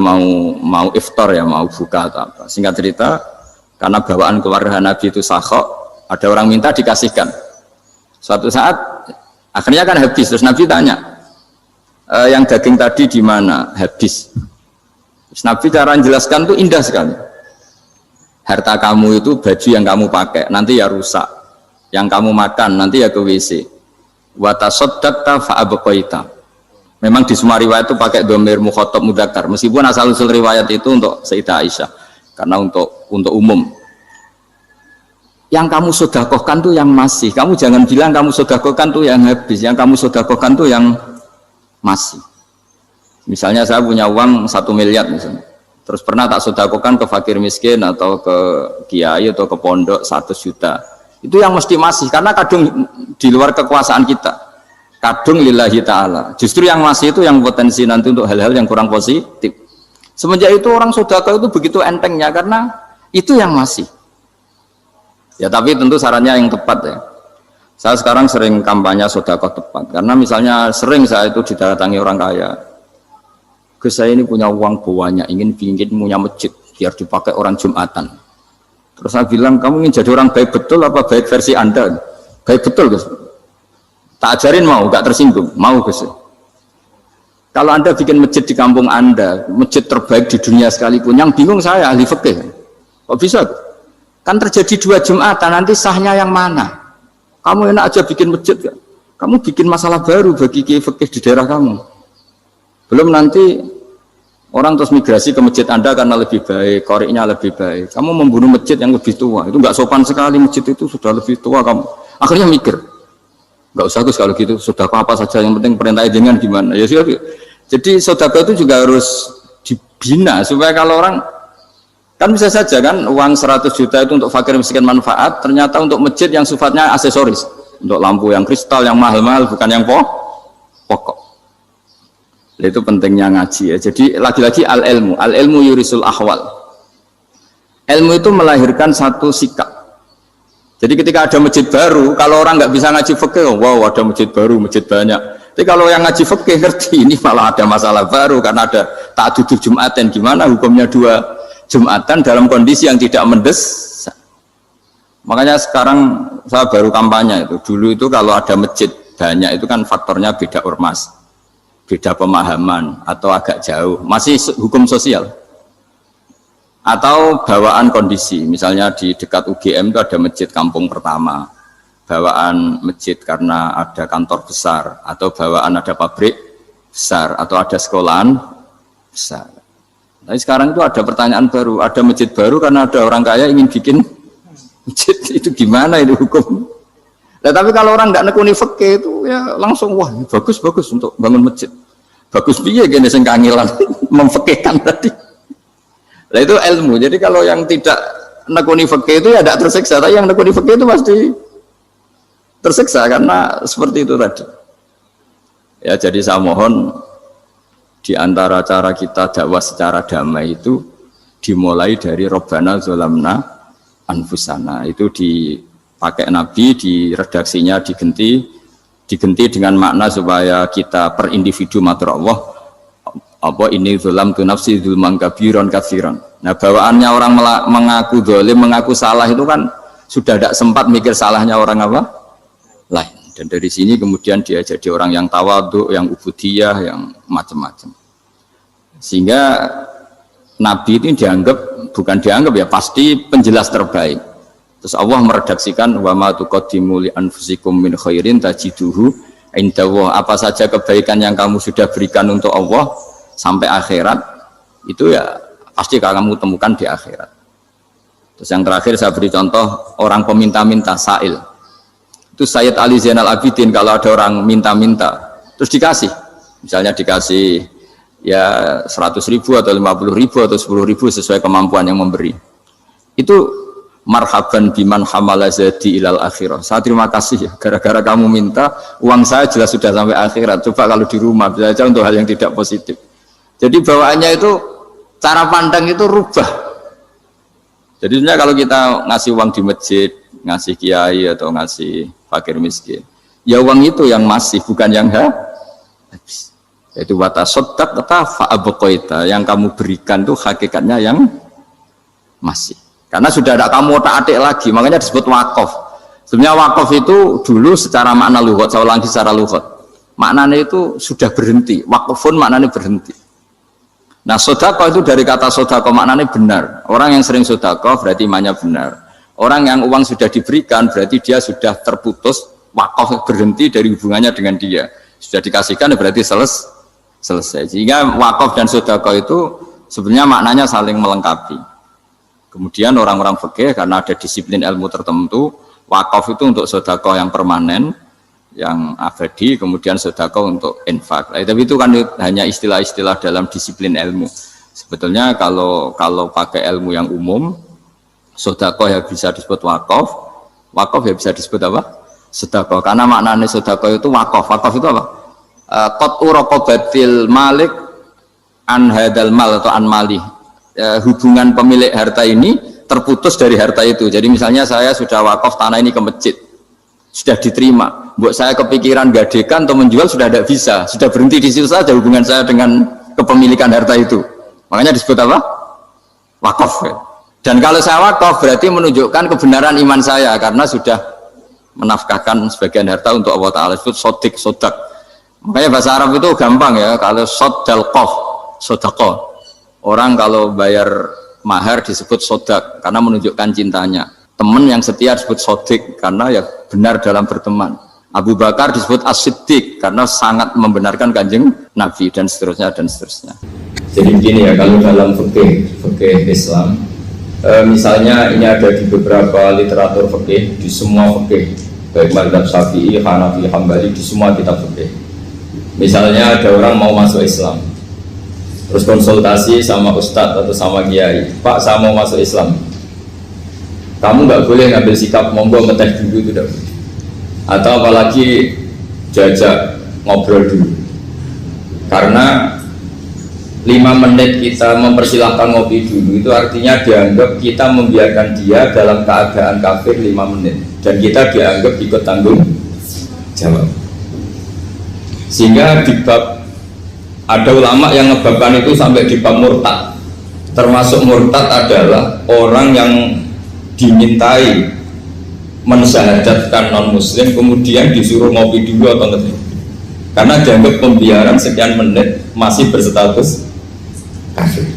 mau iftar ya, mau buka atau apa. Singkat cerita, karena bawaan keluarga Nabi itu sakhok, ada orang minta dikasihkan. Suatu saat akhirnya kan habis, terus Nabi tanya, yang daging tadi di mana? Habis. Terus Nabi cara menjelaskan itu indah sekali. Harta kamu itu baju yang kamu pakai, nanti ya rusak. Yang kamu makan, nanti ya ke WC. Wa tasaddaqta fa abqaita. Memang di semua riwayat itu pakai dhamir mukhatab mudzakkar. Meskipun asal-usul riwayat itu untuk Sayyidah Aisyah, karena untuk umum. Yang kamu sedekahkan tuh yang masih. Kamu jangan bilang kamu sedekahkan tuh yang habis. Yang kamu sedekahkan tuh yang masih. Misalnya saya punya uang 1 miliar misalnya. Terus pernah tak sedekahkan ke fakir miskin atau ke kiai atau ke pondok 100 juta. Itu yang mesti masih. Karena kadung di luar kekuasaan kita. Kadung lillahi ta'ala. Justru yang masih itu yang potensi nanti untuk hal-hal yang kurang positif. Semenjak itu orang sedekah itu begitu entengnya. Karena itu yang masih. Ya tapi tentu sarannya yang tepat ya. Saya sekarang sering kampanye sedekah tepat karena misalnya sering saya itu didatangi orang kaya. Gus, saya ini punya uang banyak, ingin punya masjid biar dipakai orang Jumatan. Terus saya bilang, kamu ingin jadi orang baik betul apa baik versi Anda? Baik betul Gus. Tak ajarin mau, gak tersinggung, mau Gus. Kalau Anda bikin masjid di kampung Anda, masjid terbaik di dunia sekalipun, yang bingung saya ahli fikih. Kok bisa? Kan terjadi 2 Jumatan, nanti sahnya yang mana? Kamu enak aja bikin masjid kan? Kamu bikin masalah baru bagi kiai fikih di daerah kamu. Belum nanti orang terus migrasi ke masjid Anda karena lebih baik, koriknya lebih baik. Kamu membunuh masjid yang lebih tua, itu nggak sopan sekali, masjid itu sudah lebih tua kamu. Akhirnya mikir, nggak usah Gus kalau gitu, sedekah apa saja, yang penting perintah dengan gimana. Ya sudah. Jadi sedekah itu juga harus dibina supaya kalau orang kan bisa saja kan uang 100 juta itu untuk fakir miskin manfaat, ternyata untuk masjid yang sifatnya aksesoris, untuk lampu yang kristal yang mahal-mahal bukan yang pokok. Itu pentingnya ngaji ya. Jadi lagi-lagi al-ilmu yurisul ahwal. Ilmu itu melahirkan satu sikap. Jadi ketika ada masjid baru, kalau orang nggak bisa ngaji fikih, wow ada masjid baru, masjid banyak. Tapi kalau yang ngaji fikih ngerti ini malah ada masalah baru karena ada ta'dudul Jum'atan, gimana hukumnya 2 Jumatan dalam kondisi yang tidak mendesak. Makanya sekarang saya baru kampanye itu. Dulu itu kalau ada masjid banyak itu kan faktornya beda ormas, beda pemahaman atau agak jauh. Masih hukum sosial atau bawaan kondisi. Misalnya di dekat UGM itu ada masjid kampung pertama. Bawaan masjid karena ada kantor besar atau bawaan ada pabrik besar atau ada sekolahan besar. Tapi sekarang itu ada pertanyaan baru, ada masjid baru karena ada orang kaya ingin bikin masjid, itu gimana itu hukum? Nah, tapi kalau orang tidak nekuni fikih itu ya langsung wah bagus untuk bangun masjid. Bagus piye gini sing kangelan memfikihkan tadi. Nah itu ilmu. Jadi kalau yang tidak nekuni fikih itu ya tidak tersiksa, tapi yang nekuni fikih itu pasti tersiksa karena seperti itu tadi. Ya jadi saya mohon di antara cara kita dakwah secara damai itu dimulai dari Robbana Zolamna Anfusana. Itu dipakai Nabi, di redaksinya digenti diganti dengan makna supaya kita per individu matur Allah apa ini zulam tu nafsi zulman kabiron katsiran. Nah bawaannya orang mengaku zalim, mengaku salah itu kan sudah tidak sempat mikir salahnya orang apa lain, dan dari sini kemudian dia jadi orang yang tawadhu, yang ubudiyah, yang macam-macam, sehingga Nabi ini bukan dianggap ya, pasti penjelas terbaik. Terus Allah meredaksikan wa ma tuqaddimu li anfusikum min khairin tajiduhu indallah, apa saja kebaikan yang kamu sudah berikan untuk Allah sampai akhirat itu ya pasti kamu temukan di akhirat. Terus yang terakhir saya beri contoh orang peminta-minta, sa'il. Itu Sayyid Ali Zainal Abidin kalau ada orang minta-minta terus dikasih, misalnya dikasih ya 100.000 atau 50.000 atau 10.000 sesuai kemampuan yang memberi, itu marhaban biman hamala zadi ilal akhirah, saya terima kasih ya gara-gara kamu minta uang saya jelas sudah sampai akhirat. Coba kalau di rumah bisa saja untuk hal yang tidak positif. Jadi bawaannya itu cara pandang itu rubah. Jadi sebenarnya kalau kita ngasih uang di masjid, ngasih kiai atau ngasih fakir miskin, ya uang itu yang masih, bukan yang habis. Itu watasodak kata fa'abqaita, yang kamu berikan itu hakikatnya yang masih. Karena sudah ada kamu otak-atik lagi, makanya disebut wakaf. Sebenarnya wakaf itu dulu secara makna lughat, saya ulangi secara lughat, maknanya itu sudah berhenti. Wakafun maknanya berhenti. Nah sodako itu dari kata sodako maknanya benar. Orang yang sering sodako berarti imannya benar. Orang yang uang sudah diberikan berarti dia sudah terputus, wakaf berhenti dari hubungannya dengan dia. Sudah dikasihkan berarti selesai. Sehingga wakaf dan sodako itu sebenarnya maknanya saling melengkapi. Kemudian orang-orang fikih karena ada disiplin ilmu tertentu, wakaf itu untuk sodako yang permanen, yang abadi, kemudian sedekah untuk infak. Tapi itu kan hanya istilah-istilah dalam disiplin ilmu. Sebetulnya kalau pakai ilmu yang umum, sedekah ya bisa disebut wakaf, wakaf ya bisa disebut apa? Sedekah. Karena maknanya sedekah itu wakaf. Wakaf itu apa? Qat'u raqabatil malik an hadal mal atau an mali. Hubungan pemilik harta ini terputus dari harta itu. Jadi misalnya saya sudah wakaf tanah ini ke masjid, sudah diterima. Buat saya kepikiran gadekan atau menjual sudah tidak bisa, sudah berhenti di situ saja hubungan saya dengan kepemilikan harta itu. Makanya disebut apa? Wakaf. Dan kalau saya wakaf berarti menunjukkan kebenaran iman saya karena sudah menafkahkan sebagian harta untuk Allah Ta'ala. Disebut sodik, sodak. Makanya bahasa Arab itu gampang ya, kalau sodalqoh, sodaqoh. Orang kalau bayar mahar disebut sodak karena menunjukkan cintanya. Teman yang setia disebut sodik karena ya benar dalam berteman. Abu Bakar disebut as-siddiq karena sangat membenarkan kanjeng Nabi, dan seterusnya dan seterusnya. Jadi begini ya, kalau dalam fikih Islam, misalnya ini ada di beberapa literatur fikih, di semua fikih, baik mazhab Syafi'i, Hanafi, Hambali, di semua kitab fikih. Misalnya ada orang mau masuk Islam, terus konsultasi sama ustadz atau sama kiai, Pak saya mau masuk Islam, kamu nggak boleh ngambil sikap monggo ngeteh dulu, itu tidak boleh. Atau apalagi jajak ngobrol dulu, karena 5 menit kita mempersilahkan ngopi dulu itu artinya dianggap kita membiarkan dia dalam keadaan kafir 5 menit dan kita dianggap ikut tanggung jawab. Sehingga di bab, ada ulama yang ngebabkan itu sampai di bab murtad. Termasuk murtad adalah orang yang dimintai mensyahadatkan non muslim kemudian disuruh ngopi dulu atau ngeteh, karena dianggap pembiaran sekian menit masih berstatus kafir.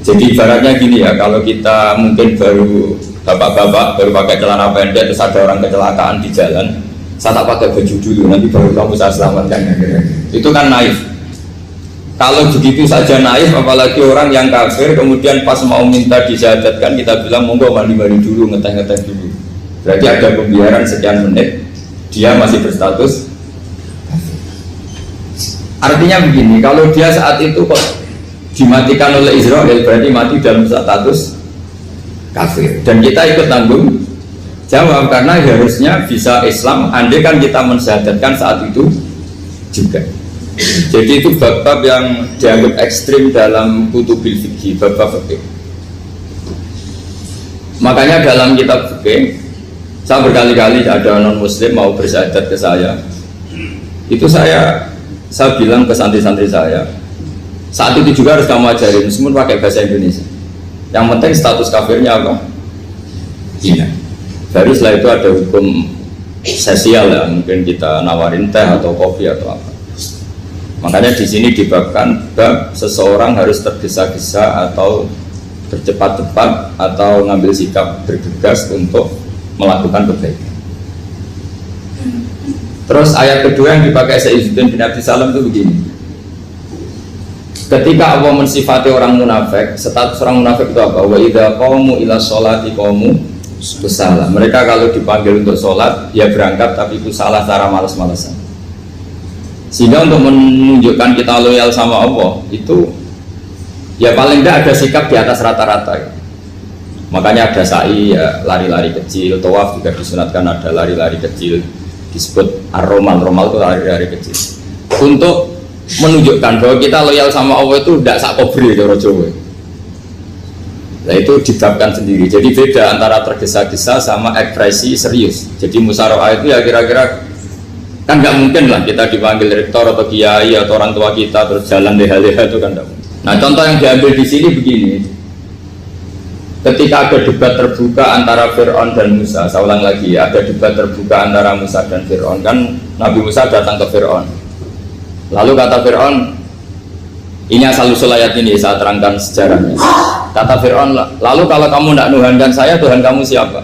Jadi ibaratnya gini ya, kalau kita mungkin baru bapak-bapak baru pakai celana pendek terus ada orang kecelakaan di jalan, saya tak pakai baju dulu nanti baru kamu saya selamatkan, itu kan naif. Kalau begitu saja naif, apalagi orang yang kafir kemudian pas mau minta disyahadatkan kita bilang monggo mandi-mandi dulu, ngeteh-ngeteh dulu, berarti ada pembiaran sekian menit dia masih berstatus kafir. Artinya begini, kalau dia saat itu kok dimatikan oleh Israel berarti mati dalam status kafir dan kita ikut tanggung jawab karena harusnya bisa Islam andai kan kita mensyahadatkan saat itu juga. Jadi itu bab-bab yang dianggap ekstrim dalam kutubil fikih, bab-bab fikih. Makanya dalam kitab fikih Saya berkali-kali ada non muslim mau bersyahadat ke saya, itu saya bilang ke santri-santri saya, saat itu juga harus kamu ajarin meskipun pakai bahasa Indonesia. Yang penting status kafirnya apa? Iya. Baru setelah itu ada hukum sosial ya, mungkin kita nawarin teh atau kopi atau apa. Makanya di sini dibabkan bab seseorang harus tergesa-gesa atau bercepat-cepat atau ngambil sikap bergegas untuk melakukan kebaikan. Terus ayat kedua yang dipakai Sayyidina bin Abi Salam itu begini. Ketika Allah mensifati orang munafik, status orang munafik itu apa? Wa idza qamu ila sholati qamu kusala. Mereka kalau dipanggil untuk sholat, ya berangkat tapi kusala secara malas-malasan. Sehingga untuk menunjukkan kita loyal sama Allah itu ya paling tidak ada sikap di atas rata-rata ya. Makanya ada sa'i ya, lari-lari kecil, tawaf juga disunatkan ada lari-lari kecil, disebut ar-romal, romal itu lari-lari kecil untuk menunjukkan bahwa kita loyal sama Allah itu tidak sakobri cara Jawa. Nah itu dibabkan sendiri, jadi beda antara tergesa-gesa sama ekspresi serius. Jadi musyawarah itu ya kira-kira kan nggak mungkin lah kita dipanggil rektor atau kiai atau orang tua kita terus jalan leha-leha itu kan nggak mungkin. Nah contoh yang diambil di sini begini. Ketika ada debat terbuka antara Fir'aun dan Musa, saya ulang lagi, ada debat terbuka antara Musa dan Fir'aun, kan Nabi Musa datang ke Fir'aun. Lalu kata Fir'aun, ini asal-usul ayat ini, saya terangkan sejarahnya. Kata Fir'aun, lalu kalau kamu tidak nuhankan saya, Tuhan kamu siapa?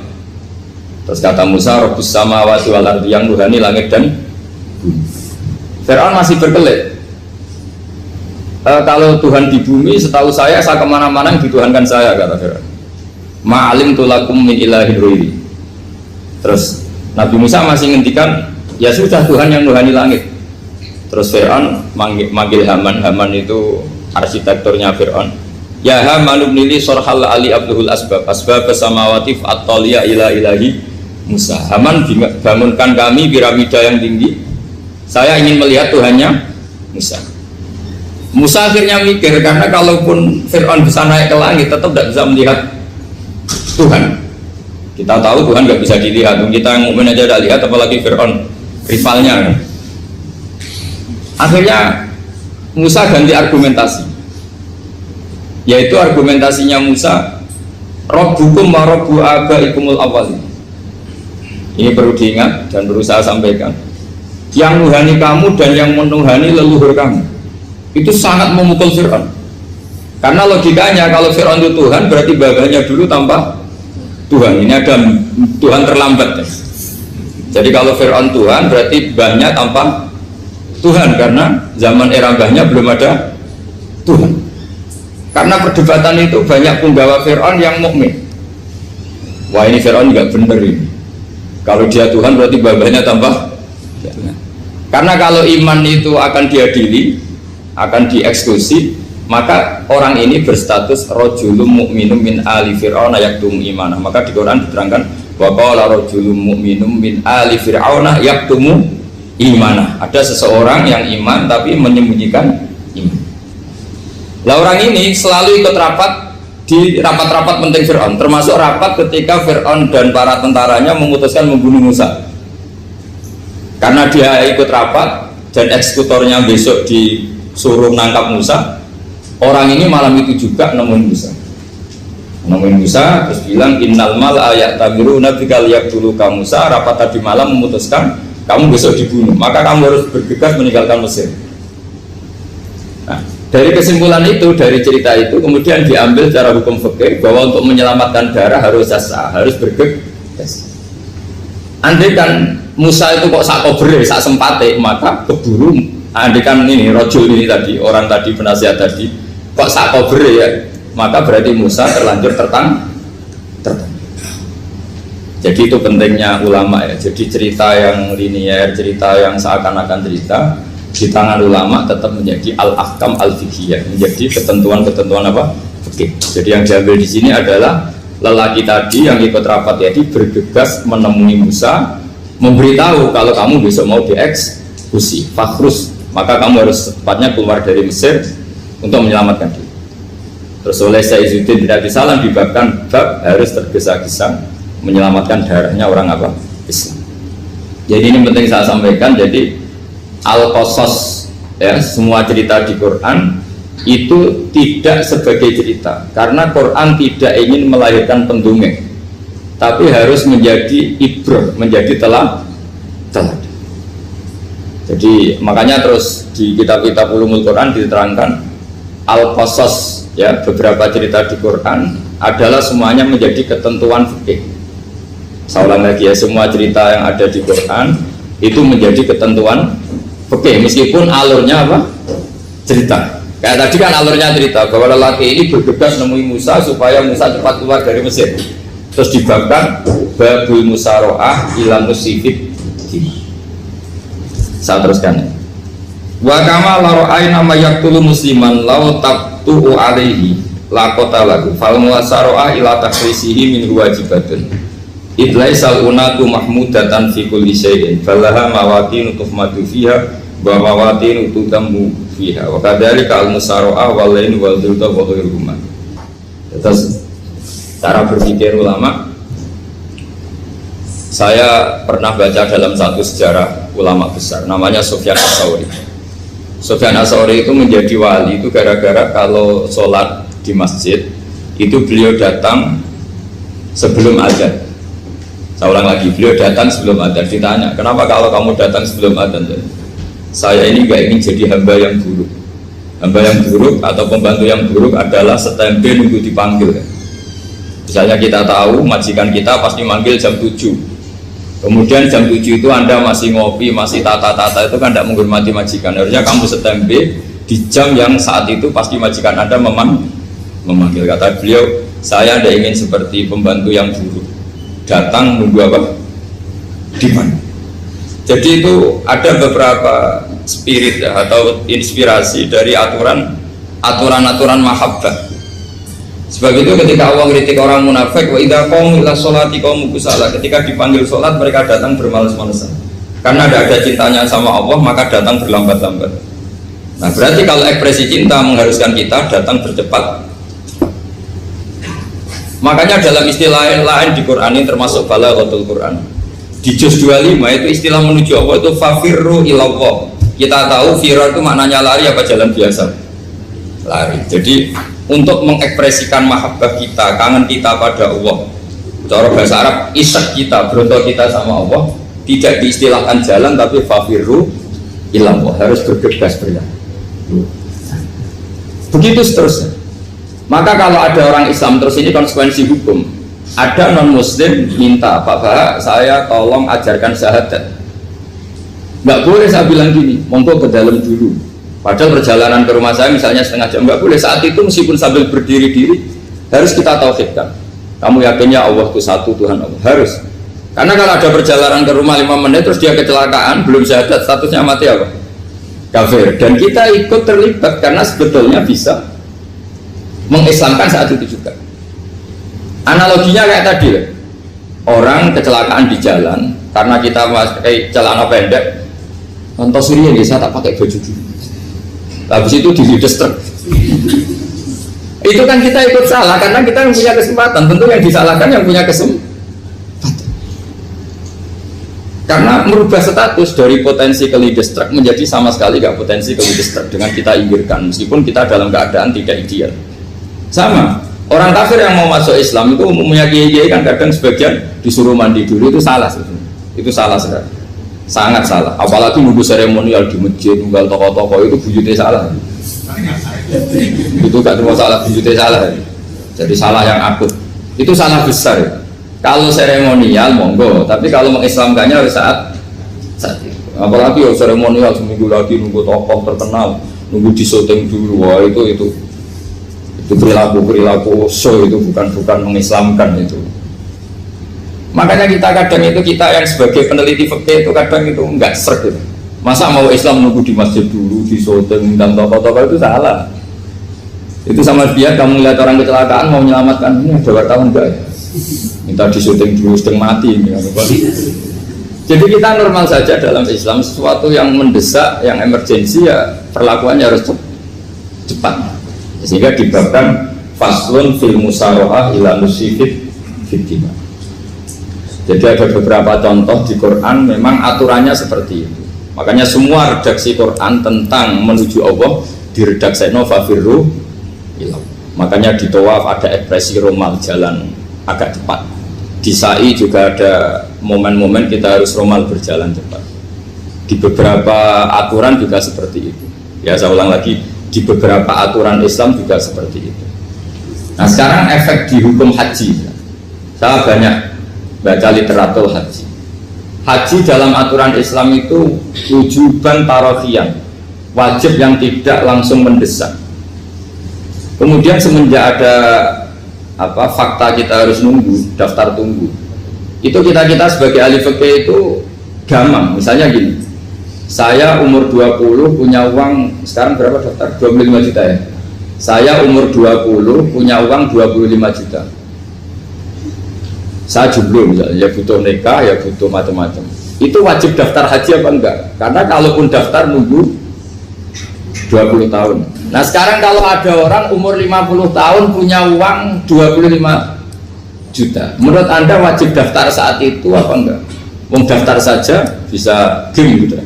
Terus kata Musa, Rabbus samawati wal ardi, yang nuhani langit dan bumi. Fir'aun masih berkelit. Kalau Tuhan di bumi, setahu saya kemana-mana yang dituhankan saya, kata Fir'aun. Ma'alim tulakum min ilahin ruiri. Terus Nabi Musa masih ngendikan, ya sudah Tuhan yang nuhani langit. Terus Fir'aun manggil Haman. Haman itu arsitekturnya Fir'aun. Ya Haman ibnili sorhal ali abduhul asbab samawati fa'attaliya ila ilahi Musa. Haman bangunkan kami piramida yang tinggi. Saya ingin melihat Tuhannya Musa. Musa akhirnya mikir, karena kalaupun Fir'aun bisa naik ke langit tetap tidak bisa melihat Tuhan. Kita tahu Tuhan nggak bisa dilihat, kita yang mukmin aja tidak lihat, apalagi Fir'aun rivalnya kan? Akhirnya Musa ganti argumentasi, yaitu argumentasinya Musa, Rabbukum wa Rabbu abaikumul awwalin. Ini perlu diingat dan perlu saya sampaikan, yang nuhani kamu dan yang menuhani leluhur kamu. Itu sangat memukul Fir'aun, karena logikanya kalau Fir'aun itu Tuhan berarti babanya dulu tanpa Tuhan. Ini ada Tuhan terlambat ya. Jadi kalau Fir'aun Tuhan berarti banyak tanpa Tuhan, karena zaman era mbahnya belum ada Tuhan. Karena perdebatan itu banyak penggawa Fir'aun yang mukmin. Wah ini Fir'aun nggak bener ini, kalau dia Tuhan berarti babanya tanpa Tuhan. Karena kalau iman itu akan diadili, akan dieksekusi, maka orang ini berstatus rojulum mukminum min ali fir'auna yaktum imanah. Maka di Quran diterangkan wa qala rojulum mukminum min ali fir'auna yaktumu imanah. Ada seseorang yang iman tapi menyembunyikan iman. Lah orang ini selalu ikut rapat di rapat-rapat penting Fir'aun, termasuk rapat ketika Fir'aun dan para tentaranya memutuskan membunuh Musa. Karena dia ikut rapat dan eksekutornya besok disuruh menangkap Musa, orang ini malam itu juga nemuin Musa terus bilang innal mal ayat tabiru nabikal dulu kamu Musa, rapat tadi malam memutuskan kamu besok dibunuh, maka kamu harus bergegas meninggalkan Mesir. Nah, dari kesimpulan itu, dari cerita itu kemudian diambil secara hukum fikih bahwa untuk menyelamatkan darah harus jasa, harus bergegas. Andai kan Musa itu kok sak kobre, sak sempate, maka keburu. Andai kan ini rojul ini tadi, orang tadi penasihat tadi kok sak kobre ya, maka berarti Musa terlanjur tertang. Jadi itu pentingnya ulama ya. Jadi cerita yang linier, cerita yang seakan-akan cerita di tangan ulama tetap menjadi al-ahkam al-fiqhiyah, menjadi ketentuan-ketentuan apa? Fikih. Jadi yang diambil di sini adalah lelaki tadi yang ikut rapat tadi bergegas menemui Musa, memberitahu kalau kamu besok mau dieksekusi, fakhrus, maka kamu harus secepatnya keluar dari Mesir untuk menyelamatkan diri. Terus oleh Sayyidina bin Abi Salam dibabkan bab harus tergesa-gesa menyelamatkan darahnya orang apa? Islam. Jadi ini penting saya sampaikan. Jadi al-qasas ya, semua cerita di Quran itu tidak sebagai cerita, karena Quran tidak ingin melahirkan pendongeng, tapi harus menjadi ibrah, menjadi teladan. Jadi makanya terus di kitab-kitab ulumul Quran diterangkan al-qasas ya, beberapa cerita di Quran adalah semuanya menjadi ketentuan fikih. Saya ulang lagi ya, semua cerita yang ada di Quran itu menjadi ketentuan fikih, meskipun alurnya apa? Cerita. Kayak tadi kan alurnya cerita bahwa lelaki ini bergegas nemui Musa supaya Musa cepat keluar dari Mesir. Terus dibabkan babul musaroah ila musifid. Saya teruskan. Wa kama la ra'ayna ma yaqtulu musliman law tabtu alaihi la qatalahu fal musaroah ila takhrisihi min wajibatun. Idlaisal unatu mahmudatan fi kulli syai'in falaha mawatin tuhmadu fiha wa mawatin tutammu fiha wa kadzalika al musaroah wal lain wal dhulta wa ghairuhuma. Terus cara berpikir ulama, saya pernah baca dalam satu sejarah ulama besar namanya Sufyan Ats-Tsauri. Sufyan Ats-Tsauri itu menjadi wali itu gara-gara kalau sholat di masjid itu beliau datang sebelum azan. Saya ulang lagi, beliau datang sebelum azan. Ditanya, kenapa kalau kamu datang sebelum azan? Saya ini gak ingin jadi hamba yang buruk. Hamba yang buruk atau pembantu yang buruk adalah setempe nunggu dipanggil. Misalnya kita tahu majikan kita pasti manggil jam 7, kemudian jam 7 itu Anda masih ngopi, masih tata-tata, itu kan tidak menghormati majikan. Harusnya kamu setempe di jam yang saat itu pasti majikan Anda memanggil. Kata beliau, saya tidak ingin seperti pembantu yang buruk, datang nunggu apa? Di mana? Jadi itu ada beberapa spirit ya, atau inspirasi dari aturan-aturan mahabbah. Sebab itu ketika Allah kritik orang munafik, wa idza qamu ila sholati qamu kusala, ketika dipanggil sholat mereka datang bermalas-malasan. Karena tidak ada cintanya sama Allah, maka datang berlambat-lambat. Nah, berarti kalau ekspresi cinta mengharuskan kita datang bercepat. Makanya dalam istilah lain di Quran ini termasuk balaghatul Quran. Di juz 25 itu istilah menuju Allah itu fafirru ilallah. Kita tahu firar itu maknanya lari apa jalan biasa? Lari. Jadi untuk mengekspresikan mahabbah kita, kangen kita pada Allah, cara bahasa Arab isak kita, berontok kita sama Allah, tidak diistilahkan jalan tapi fafirru ilallah, harus bergegas berjalan. Begitu seterusnya. Maka kalau ada orang Islam, terus ini konsekuensi hukum, ada non muslim minta, Pak Bah, saya tolong ajarkan syahadat. Nggak boleh saya bilang gini, monggo ke dalam dulu. Padahal perjalanan ke rumah saya misalnya setengah jam, nggak boleh. Saat itu meskipun sambil berdiri-diri harus kita tauhidkan. Kamu yakinnya Allah itu satu, Tuhan Allah, harus. Karena kalau ada perjalanan ke rumah 5 menit terus dia kecelakaan, belum syahadat, statusnya mati apa? Kafir. Dan kita ikut terlibat karena sebetulnya bisa mengislamkan saat itu juga. Analoginya kayak tadi ya, orang kecelakaan di jalan karena kita pakai celana pendek, contoh Suriah ya, saya tak pakai baju dulu, habis itu dilides truk. Itu kan kita ikut salah karena kita yang punya kesempatan. Tentu yang disalahkan yang punya kesempatan, karena merubah status dari potensi kelides truk menjadi sama sekali gak potensi kelides truk dengan kita inggirkan, meskipun kita dalam keadaan tidak ideal. Sama orang kafir yang mau masuk Islam itu umumnya kiai-kiai kan kadang sebagian disuruh mandi dulu, itu salah sebenarnya. Itu salah sekali, sangat salah. Apalagi nunggu seremonial di masjid, nunggal tokoh-tokoh, itu bujutnya salah. Itu gak cuma salah, bujutnya salah. Jadi salah yang akut, itu salah besar ya. Kalau seremonial monggo, tapi kalau mengislamkannya harus saat itu. Apalagi ya seremonial seminggu lagi nunggu tokoh terkenal, nunggu disyuting dulu, wah itu perilaku show, itu bukan mengislamkan itu. Makanya kita yang sebagai peneliti fikih itu kadang itu enggak serg gitu. Masa mau Islam nunggu di masjid dulu, di syuting dan tokoh-tokoh, itu salah. Itu sama dia kamu lihat orang kecelakaan mau menyelamatkan, ini ada wartawan enggak ya? Minta di syuting dulu sedang mati ini. Jadi kita normal saja dalam Islam, sesuatu yang mendesak, yang emergensi ya perlakuannya harus cepat. Sehingga dibabkan faslun fil musaroah ila musifid fitima. Jadi ada beberapa contoh di Quran memang aturannya seperti itu. Makanya semua redaksi Quran tentang menuju Allah diredaksi fafirru ilallah. Makanya di tawaf ada ekspresi romal, jalan agak cepat. Di sa'i juga ada momen-momen kita harus romal, berjalan cepat. Di beberapa aturan juga seperti itu. Ya saya ulang lagi, di beberapa aturan Islam juga seperti itu. Nah sekarang efek di hukum haji. Saya banyak baca literatur haji. Haji dalam aturan Islam itu wujuban tarofian, wajib yang tidak langsung mendesak. Kemudian semenjak ada fakta kita harus nunggu, daftar tunggu, itu kita sebagai ahli fikih itu gampang. Misalnya gini, saya umur 20 punya uang, sekarang berapa daftar? 25 juta ya. Saya umur 20 punya uang 25 juta. Saya jomblo misalnya, ya butuh nikah, ya butuh macam-macam. Itu wajib daftar haji apa enggak? Karena kalaupun daftar nunggu 20 tahun. Nah sekarang kalau ada orang umur 50 tahun punya uang 25 juta, menurut Anda wajib daftar saat itu apa enggak? Wong daftar saja bisa game gitu.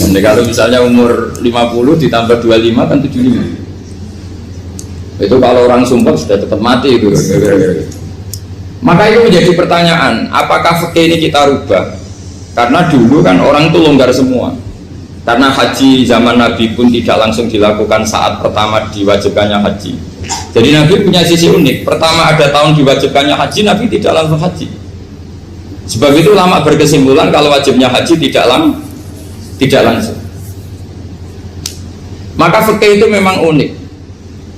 Jadi kalau misalnya umur 50 ditambah 25 kan 75. Itu kalau orang sumpah sudah tetap mati itu. Maka itu menjadi pertanyaan, apakah fikih ini kita rubah? Karena dulu kan orang itu longgar semua. Karena haji zaman Nabi pun tidak langsung dilakukan saat pertama diwajibkannya haji. Jadi Nabi punya sisi unik. Pertama ada tahun diwajibkannya haji, Nabi tidak langsung haji. Sebab itu ulama berkesimpulan kalau wajibnya haji tidak langsung. Maka fikih itu memang unik.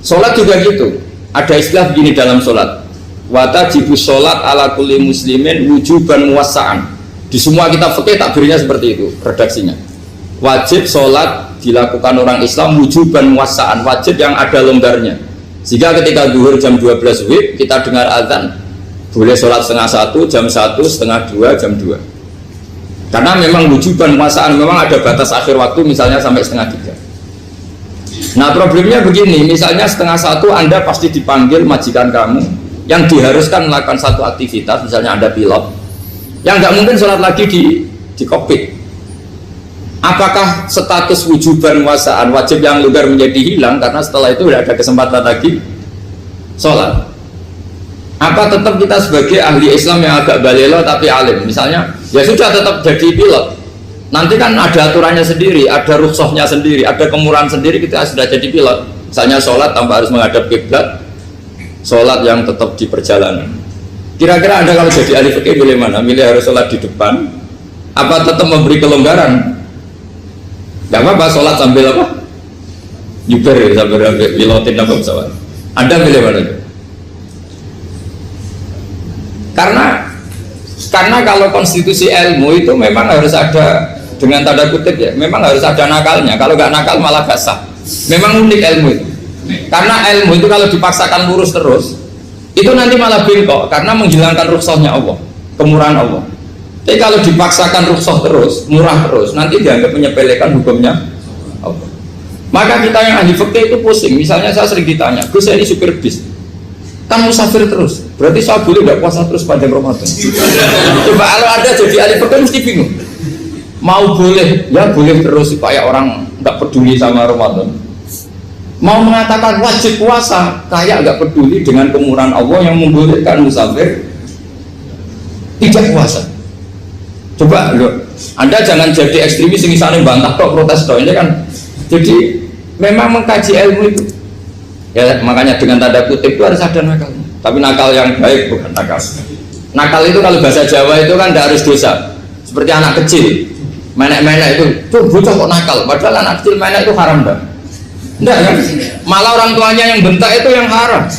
Sholat juga gitu. Ada istilah begini dalam sholat. Watajibu sholat ala kulli muslimin wujuban muwassa'an. Di semua kitab fikih takbirnya seperti itu redaksinya. Wajib sholat dilakukan orang Islam wujuban muwassa'an, wajib yang ada longgarnya. Sehingga ketika zuhur jam 12 WIB kita dengar azan, boleh sholat setengah 1, jam 1, setengah 2, jam 2. Karena memang wujuban muwassa'an, memang ada batas akhir waktu misalnya sampai setengah 3. Nah problemnya begini, misalnya setengah 1 Anda pasti dipanggil majikan kamu yang diharuskan melakukan satu aktivitas, misalnya Anda pilot yang nggak mungkin sholat lagi di kokpit. Apakah status wujuban wasaan wajib yang longgar menjadi hilang karena setelah itu tidak ada kesempatan lagi sholat? Apa tetap kita sebagai ahli Islam yang agak balelo tapi alim, misalnya ya sudah tetap jadi pilot, nanti kan ada aturannya sendiri, ada rukhsahnya sendiri, ada kemurahan sendiri, kita sudah jadi pilot. Misalnya sholat tanpa harus menghadap kiblat, sholat yang tetap di perjalanan. Kira-kira Anda kalau jadi ahli fikih milih mana? Milih harus sholat di depan apa tetap memberi kelonggaran? Gak apa-apa sholat sambil apa? Nyuper ya, sambil pilotin apa pesawat. Anda milih mana? Karena kalau konstitusi ilmu itu memang harus ada, dengan tanda kutip ya, memang harus ada nakalnya. Kalau nggak nakal malah gak sah. Memang unik ilmu itu. Karena ilmu itu kalau dipaksakan lurus terus, itu nanti malah bengkok karena menghilangkan rukhsahnya Allah, kemurahan Allah. Tapi kalau dipaksakan rukhsah terus, murah terus, nanti dianggap menyepelekan hukumnya Allah. Maka kita yang ahli fikih itu pusing. Misalnya saya sering ditanya, Gus saya ini supir bis, kan musafir terus, berarti saya boleh nggak puasa terus panjang Ramadan? Coba kalau ada jadi ahli fikih mesti bingung. Mau boleh, ya boleh terus supaya orang nggak peduli sama Ramadan. Mau mengatakan wajib puasa, kayak nggak peduli dengan kemurahan Allah yang membolehkan musafir tidak puasa. Coba loh, Anda jangan jadi ekstremis yang misalnya bantah kok protes kok, ini kan. Jadi memang mengkaji ilmu itu ya, makanya dengan tanda kutip itu harus ada nakal, tapi nakal yang baik, bukan nakal. Nakal itu kalau bahasa Jawa itu kan tidak harus dosa, seperti anak kecil menek-menek itu, tuh bocah kok nakal, padahal anak kecil menek itu haram dah. Enggak kan? Malah orang tuanya yang bentak itu yang haram.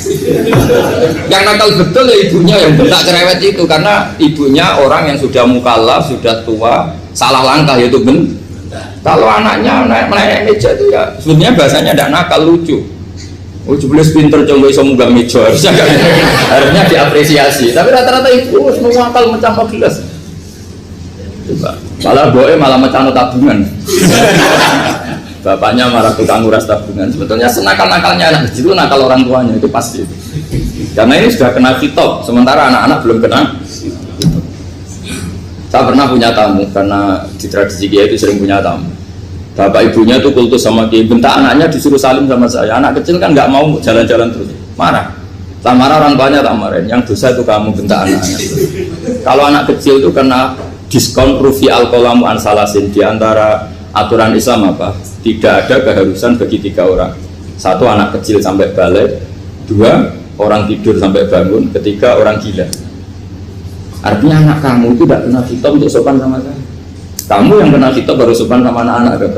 Yang nakal betul ya ibunya yang bentak cerewet itu, karena ibunya orang yang sudah mukallaf, sudah tua, salah langkah yaitu bentak. Kalau anaknya naik meja itu ya sebenarnya bahasanya tidak nakal, lucu. Oh jebles pinter coba bisa munggah meja, harusnya diapresiasi. Tapi rata-rata itu semua akal mencampur gelas. Coba, malah boe malah mecano tabungan. Bapaknya marah tukang nguras tabungan. Sebetulnya senakal-nakalnya anak kecil itu nakal orang tuanya, itu pasti. Karena ini sudah kena kitab, sementara anak-anak belum kena. Saya pernah punya tamu, karena di tradisi Kiai itu sering punya tamu. Bapak ibunya itu kultus sama Kiai, bentak anaknya disuruh salim sama saya. Anak kecil kan nggak mau jalan-jalan terus, marah. Tak marah orang tuanya tak marahin, yang dosa itu kamu bentak anaknya. Kalau anak kecil itu kena diskon rufi al-qalamu an salasin. Di antara aturan Islam apa? Tidak ada keharusan bagi 3 orang. 1 anak kecil sampai balik, 2 orang tidur sampai bangun, 3 orang gila. Artinya anak kamu itu tidak kena khitab untuk sopan sama saya. Kamu yang kena khitab baru sopan sama anak-anak.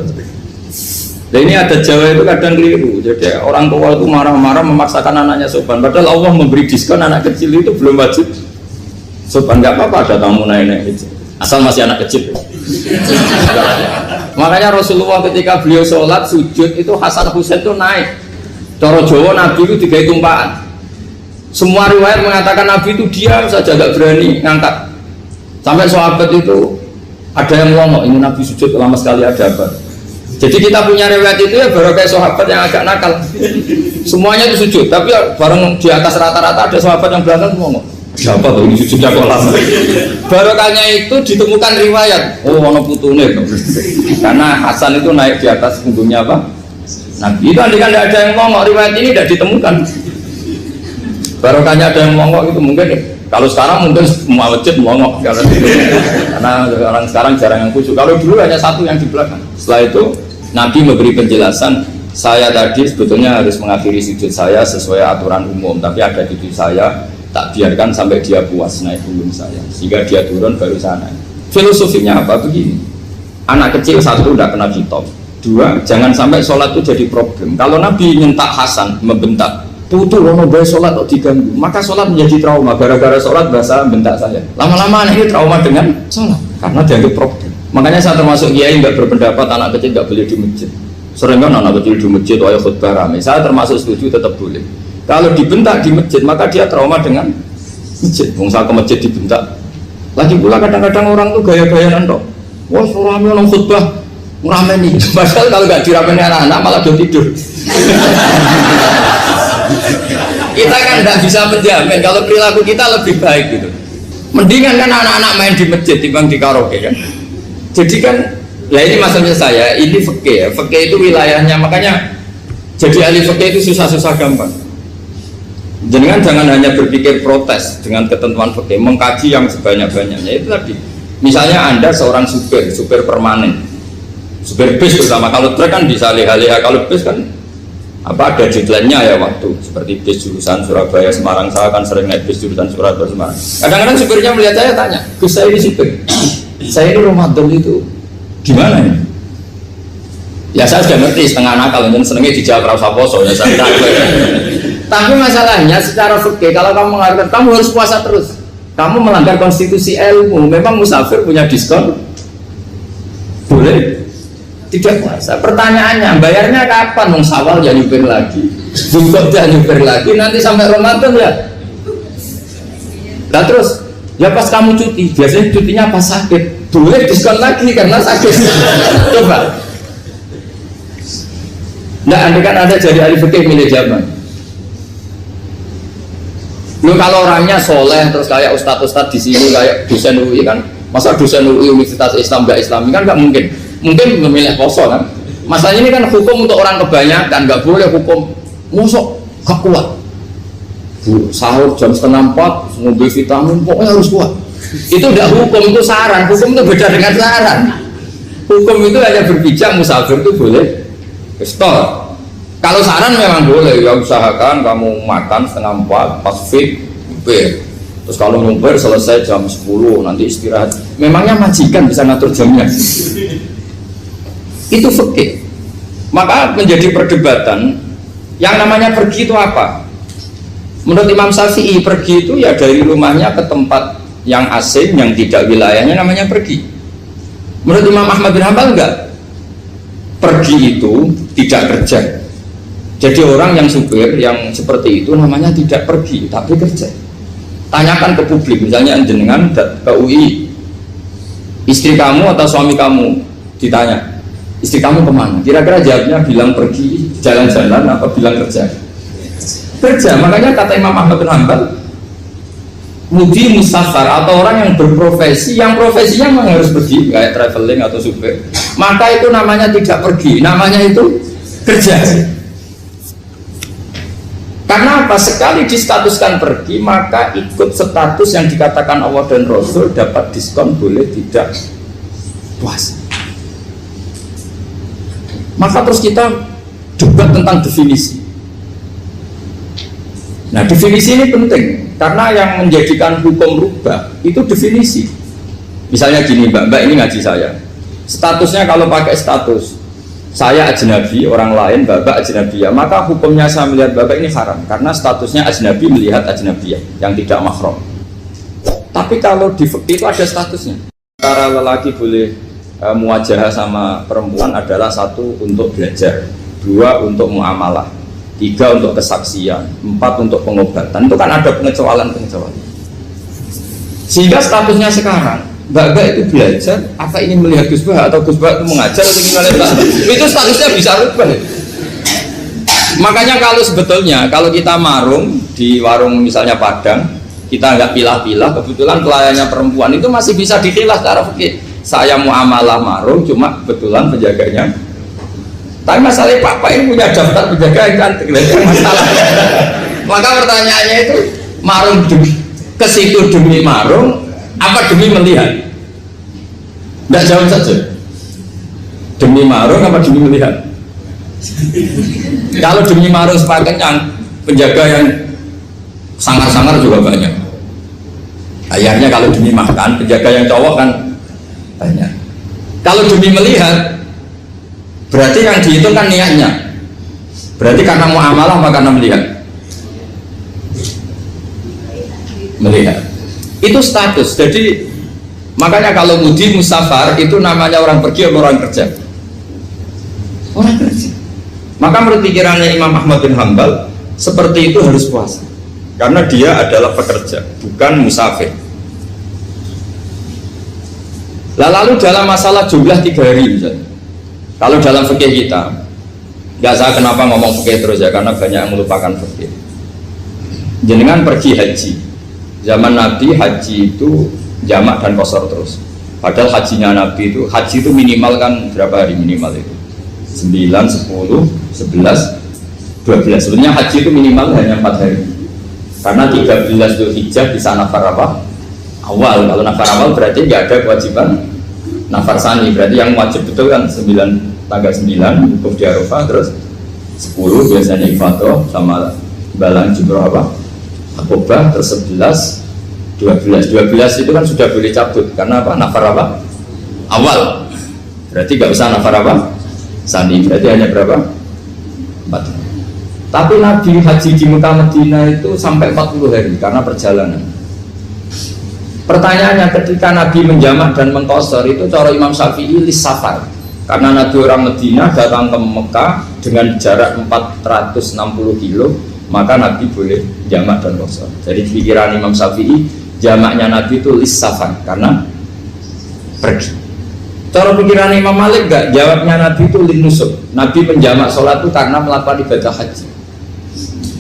Nah ini ada Jawa itu kadang keliru. Jadi orang tua itu marah-marah memaksakan anaknya sopan. Padahal Allah memberi diskon anak kecil itu belum wajib sopan. Gak apa-apa ada tamu naik-naik gitu. Asal masih anak kecil. Makanya Rasulullah ketika beliau sholat sujud itu Hasan Husain itu naik. Cara Jawa Nabi itu 3 tumpahan. Semua riwayat mengatakan Nabi itu diam saja, gak berani ngangkat. Sampai sahabat itu ada yang ngomong, ini Nabi sujud lama sekali ada apa? Jadi kita punya riwayat itu ya baru kayak sahabat yang agak nakal. Semuanya itu sujud, tapi bareng di atas rata-rata ada sahabat yang belakang ngomong, siapa tuh ini sujudnya kok lama? Barokahnya itu ditemukan riwayat, oh ono putune. Karena Hasan itu naik di atas punggungnya apa? Nabi itu andikan tidak ada yang ngomong, riwayat ini tidak ditemukan. Barokahnya ada yang mongok itu mungkin kalau sekarang mungkin semua masjid mongok karena orang sekarang jarang yang khusyuk. Kalau dulu hanya 1 yang di belakang. Setelah itu Nabi memberi penjelasan, saya tadi sebetulnya harus mengakhiri sujud saya sesuai aturan umum, tapi ada cucu saya tak biarkan sampai dia puas naik punggung saya sehingga dia turun baru sana. Filosofinya apa? Begini, anak kecil 1 udah kena khitab, 2 jangan sampai sholat itu jadi problem. Kalau Nabi nyentak Hasan membentak, putu lono bae sholat kok diganggu, maka sholat menjadi trauma. Gara-gara sholat bahasa bentak saya. Lama-lama anak ini trauma dengan sholat karena dianggap problem. Makanya saya termasuk kiai nggak berpendapat anak kecil nggak boleh di masjid. Sering kan anak kecil di masjid atau khutbah ramai. Saya termasuk setuju tetap boleh. Kalau dibentak di masjid maka dia trauma dengan masjid. Bangsa ke masjid dibentak. Lagi pula kadang-kadang orang tuh gaya-gayaan toh. Wah suami orang khutbah ramai nih. Padahal kalau nggak diramein anak-anak malah dia tidur. Kita kan tidak bisa menjamin kalau perilaku kita lebih baik gitu. Mendingan kan anak-anak main di masjid dibanding di karaoke kan. Jadi kan, ya ini maksudnya saya, ini fikih ya. Fikih itu wilayahnya, makanya jadi ahli fikih itu susah-susah gampang. Jangan hanya berpikir protes dengan ketentuan fikih, mengkaji yang sebanyak-banyaknya. Itu tadi, misalnya Anda seorang supir permanen, supir bis terutama. Kalau truk kan bisa leha-leha, kalau bis kan apa ada deadline-nya ya waktu, seperti bis jurusan Surabaya Semarang. Saya kan sering naik bis jurusan Surabaya Semarang. Kadang-kadang supirnya melihat saya tanya, Gus saya ini supir, saya ini Ramadan itu gimana ya? Ya saya sudah ngerti setengah nakal, dan senengnya dijawab rasa poso ya saya tahu. Tapi masalahnya secara fikih kalau kamu mengatakan kamu harus puasa terus, kamu melanggar konstitusi ilmu. Memang musafir punya diskon, boleh tidak puasa. Pertanyaannya bayarnya kapan? Mau Syawal ya nyupir lagi, Zulhijjah ya nyupir lagi, nanti sampai Ramadan ya. Nah terus ya pas kamu cuti, biasanya cutinya pas sakit, boleh diskon lagi karena sakit. Coba. Nah andai kan ada jadi ahli fikih milih zaman. Lu kalau orangnya soleh terus kayak ustadz-ustadz di sini kayak dosen UI kan, masa dosen UI Universitas Islam nggak Islami kan nggak mungkin. Mungkin memilih poso kan. Masalahnya ini kan hukum untuk orang kebanyakan, nggak boleh hukum musuh gak kuat. Sahur jam 3:30 ngambil vitamin pokoknya harus kuat. Itu tidak hukum, itu saran. Hukum itu beda dengan saran. Hukum itu hanya berbicara musafir itu boleh stop. Kalau saran memang boleh, ya usahakan kamu makan 3:30 pas fit, terus kalau ngumpir selesai jam 10 nanti istirahat. Memangnya majikan bisa ngatur jamnya? Itu fikih. Maka menjadi perdebatan yang namanya pergi itu apa? Menurut Imam Syafi'i pergi itu ya dari rumahnya ke tempat yang asing yang tidak wilayahnya namanya pergi. Menurut Imam Ahmad bin Hanbal enggak. Pergi itu tidak kerja. Jadi orang yang supir yang seperti itu namanya tidak pergi tapi kerja. Tanyakan ke publik, misalnya jenengan ke UI, istri kamu atau suami kamu ditanya, istri kamu kemana? Kira-kira jawabnya bilang pergi jalan-jalan apa bilang kerja? Kerja. Makanya kata Imam Ahmad bin Hanbal, mudi musafar atau orang yang berprofesi, yang profesinya memang harus pergi kayak traveling atau supir, maka itu namanya tidak pergi, namanya itu kerja. Karena apa? Sekali distatuskan pergi, maka ikut status yang dikatakan Allah dan Rasul, dapat diskon, boleh tidak puasa. Maka terus kita debat tentang definisi. Nah, definisi ini penting karena yang menjadikan hukum rubah itu definisi. Misalnya gini, mbak ini ngaji saya, statusnya kalau pakai status saya ajnabi, orang lain bapak ajnabiyah, maka hukumnya saya melihat bapak ini haram karena statusnya ajnabi melihat ajnabiyah yang tidak mahram. Tapi kalau di fikih itu ada statusnya. Antara lelaki boleh muwajahah sama perempuan adalah satu untuk belajar, dua untuk muamalah, tiga untuk kesaksian, empat untuk pengobatan. Itu kan ada pengecualian-pengecualian. Sehingga statusnya sekarang mbak itu belajar, apa ini melihat Gus Bah atau Gus Bah itu mengajar atau gimana, itu statusnya bisa rubah. Makanya kalau sebetulnya kalau kita marung di warung misalnya Padang, kita nggak pilah-pilah, kebetulan pelayannya perempuan itu masih bisa dipilah secara fikih. Saya muamalah marung, cuma kebetulan penjaganya. Tapi masalahnya papa ini punya daftar penjaga yang cantik, masalah. Maka pertanyaannya itu marung ke situ demi marung, apa demi melihat? Tidak jawab saja. Demi marung apa demi melihat? Kalau demi marung sepakatnya penjaga yang sangar-sangar juga banyak. Ayahnya kalau demi makan, penjaga yang cowok kan banyak. Kalau demi melihat, berarti yang dihitung kan niatnya. Berarti karena muamalah apa karena melihat? Melihat. Itu status. Jadi makanya kalau mudi musafar itu namanya orang pergi atau orang kerja? Orang kerja. Maka menurut pikirannya Imam Ahmad bin Hanbal, seperti itu harus puasa karena dia adalah pekerja, bukan musafir. Lalu dalam masalah jumlah 3 hari misalnya, kalau dalam fikih kita, nggak saya kenapa ngomong fikih terus ya, karena banyak yang melupakan fikih. Jenengan pergi haji, zaman Nabi haji itu jamak dan qashar terus. Padahal hajinya Nabi itu, haji itu minimal kan berapa hari minimal itu? 9, 10, 11, 12. Sebenarnya haji itu minimal hanya 4 hari. Karena 13 Dzulhijjah bisa nafar apa? Awal. Kalau nafar awal berarti nggak ada kewajiban nafar sani. Berarti yang wajib betul kan tanggal 9 wukuf di Arafah, terus 10 biasanya ifadah sama balang jumroh apa? Akobah, terus 11, 12 itu kan sudah boleh cabut karena apa? Nafar apa? Awal. Berarti nggak usah nafar apa? Sani. Berarti hanya berapa? 4. Tapi Nabi haji di Mekah Madinah itu sampai 40 hari karena perjalanan. Pertanyaannya, ketika Nabi menjamak dan mengqashar itu cara Imam Syafi'i lis safar. Karena Nabi orang Madinah datang ke Mekah dengan jarak 460 kilo, maka Nabi boleh jamak dan qashar. Jadi pikiran Imam Syafi'i, jamaknya Nabi itu lis safar karena pergi. Cara pikiran Imam Malik enggak, jawabnya Nabi itu lin nusuk. Nabi menjamak sholat itu karena melakukan ibadah haji.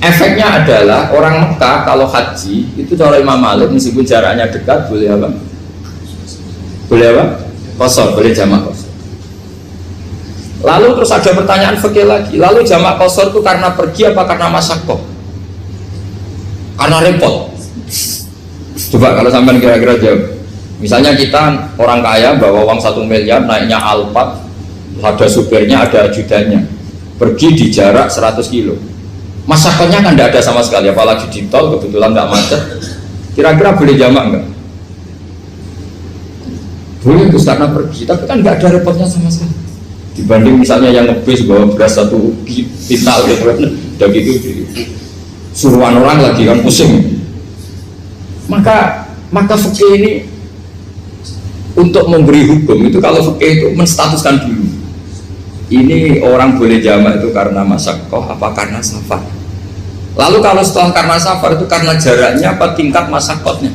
Efeknya adalah orang Mekah kalau haji itu cara Imam Malik meskipun jaraknya dekat boleh apa? Boleh apa? Qashar, boleh jamak qashar. Lalu terus ada pertanyaan fikih lagi. Lalu jamak qashar itu karena pergi apa karena masyaqqah? Karena repot. Coba kalau sampean kira-kira jawab. Misalnya kita orang kaya bawa uang 1 miliar, naiknya Alphard, ada supirnya, ada ajudannya, pergi di jarak 100 kilo. Masyarakatnya kan tidak ada sama sekali, apalagi di tol kebetulan nggak macet. Kira-kira boleh jamak nggak? Boleh, terus karena pergi, tapi kan nggak ada repotnya sama sekali. Dibanding misalnya yang ngebis bawa beras 1 kintal gitu kan, udah gitu suruhan orang lagi kan pusing. Maka fikih ini untuk memberi hukum itu, kalau fikih itu menstatuskan dulu. Ini orang boleh jamak itu karena masyaqqah apa karena safar. Lalu kalau setelah karena safar itu karena jaraknya apa tingkat masyaqqahnya.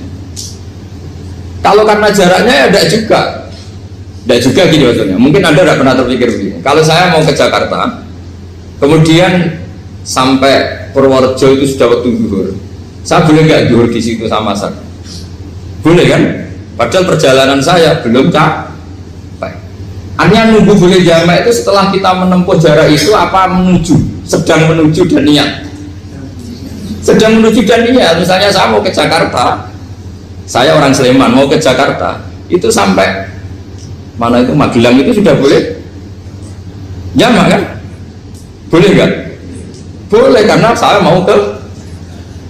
Kalau karena jaraknya ya tidak juga gini maksudnya. Mungkin Anda tidak pernah terpikir begini. Kalau saya mau ke Jakarta, kemudian sampai Purworejo itu sudah waktu zuhur, saya boleh nggak zuhur di situ sama masak? Boleh kan? Padahal perjalanan saya belum capek. Artinya nunggu boleh jamak itu setelah kita menempuh jarak itu apa menuju, sedang menuju dan niat. Sedang menuju dan niat. Misalnya saya mau ke Jakarta, saya orang Sleman mau ke Jakarta, itu sampai mana itu Magelang itu sudah boleh jamak kan? Boleh kan? Boleh karena saya mau ke.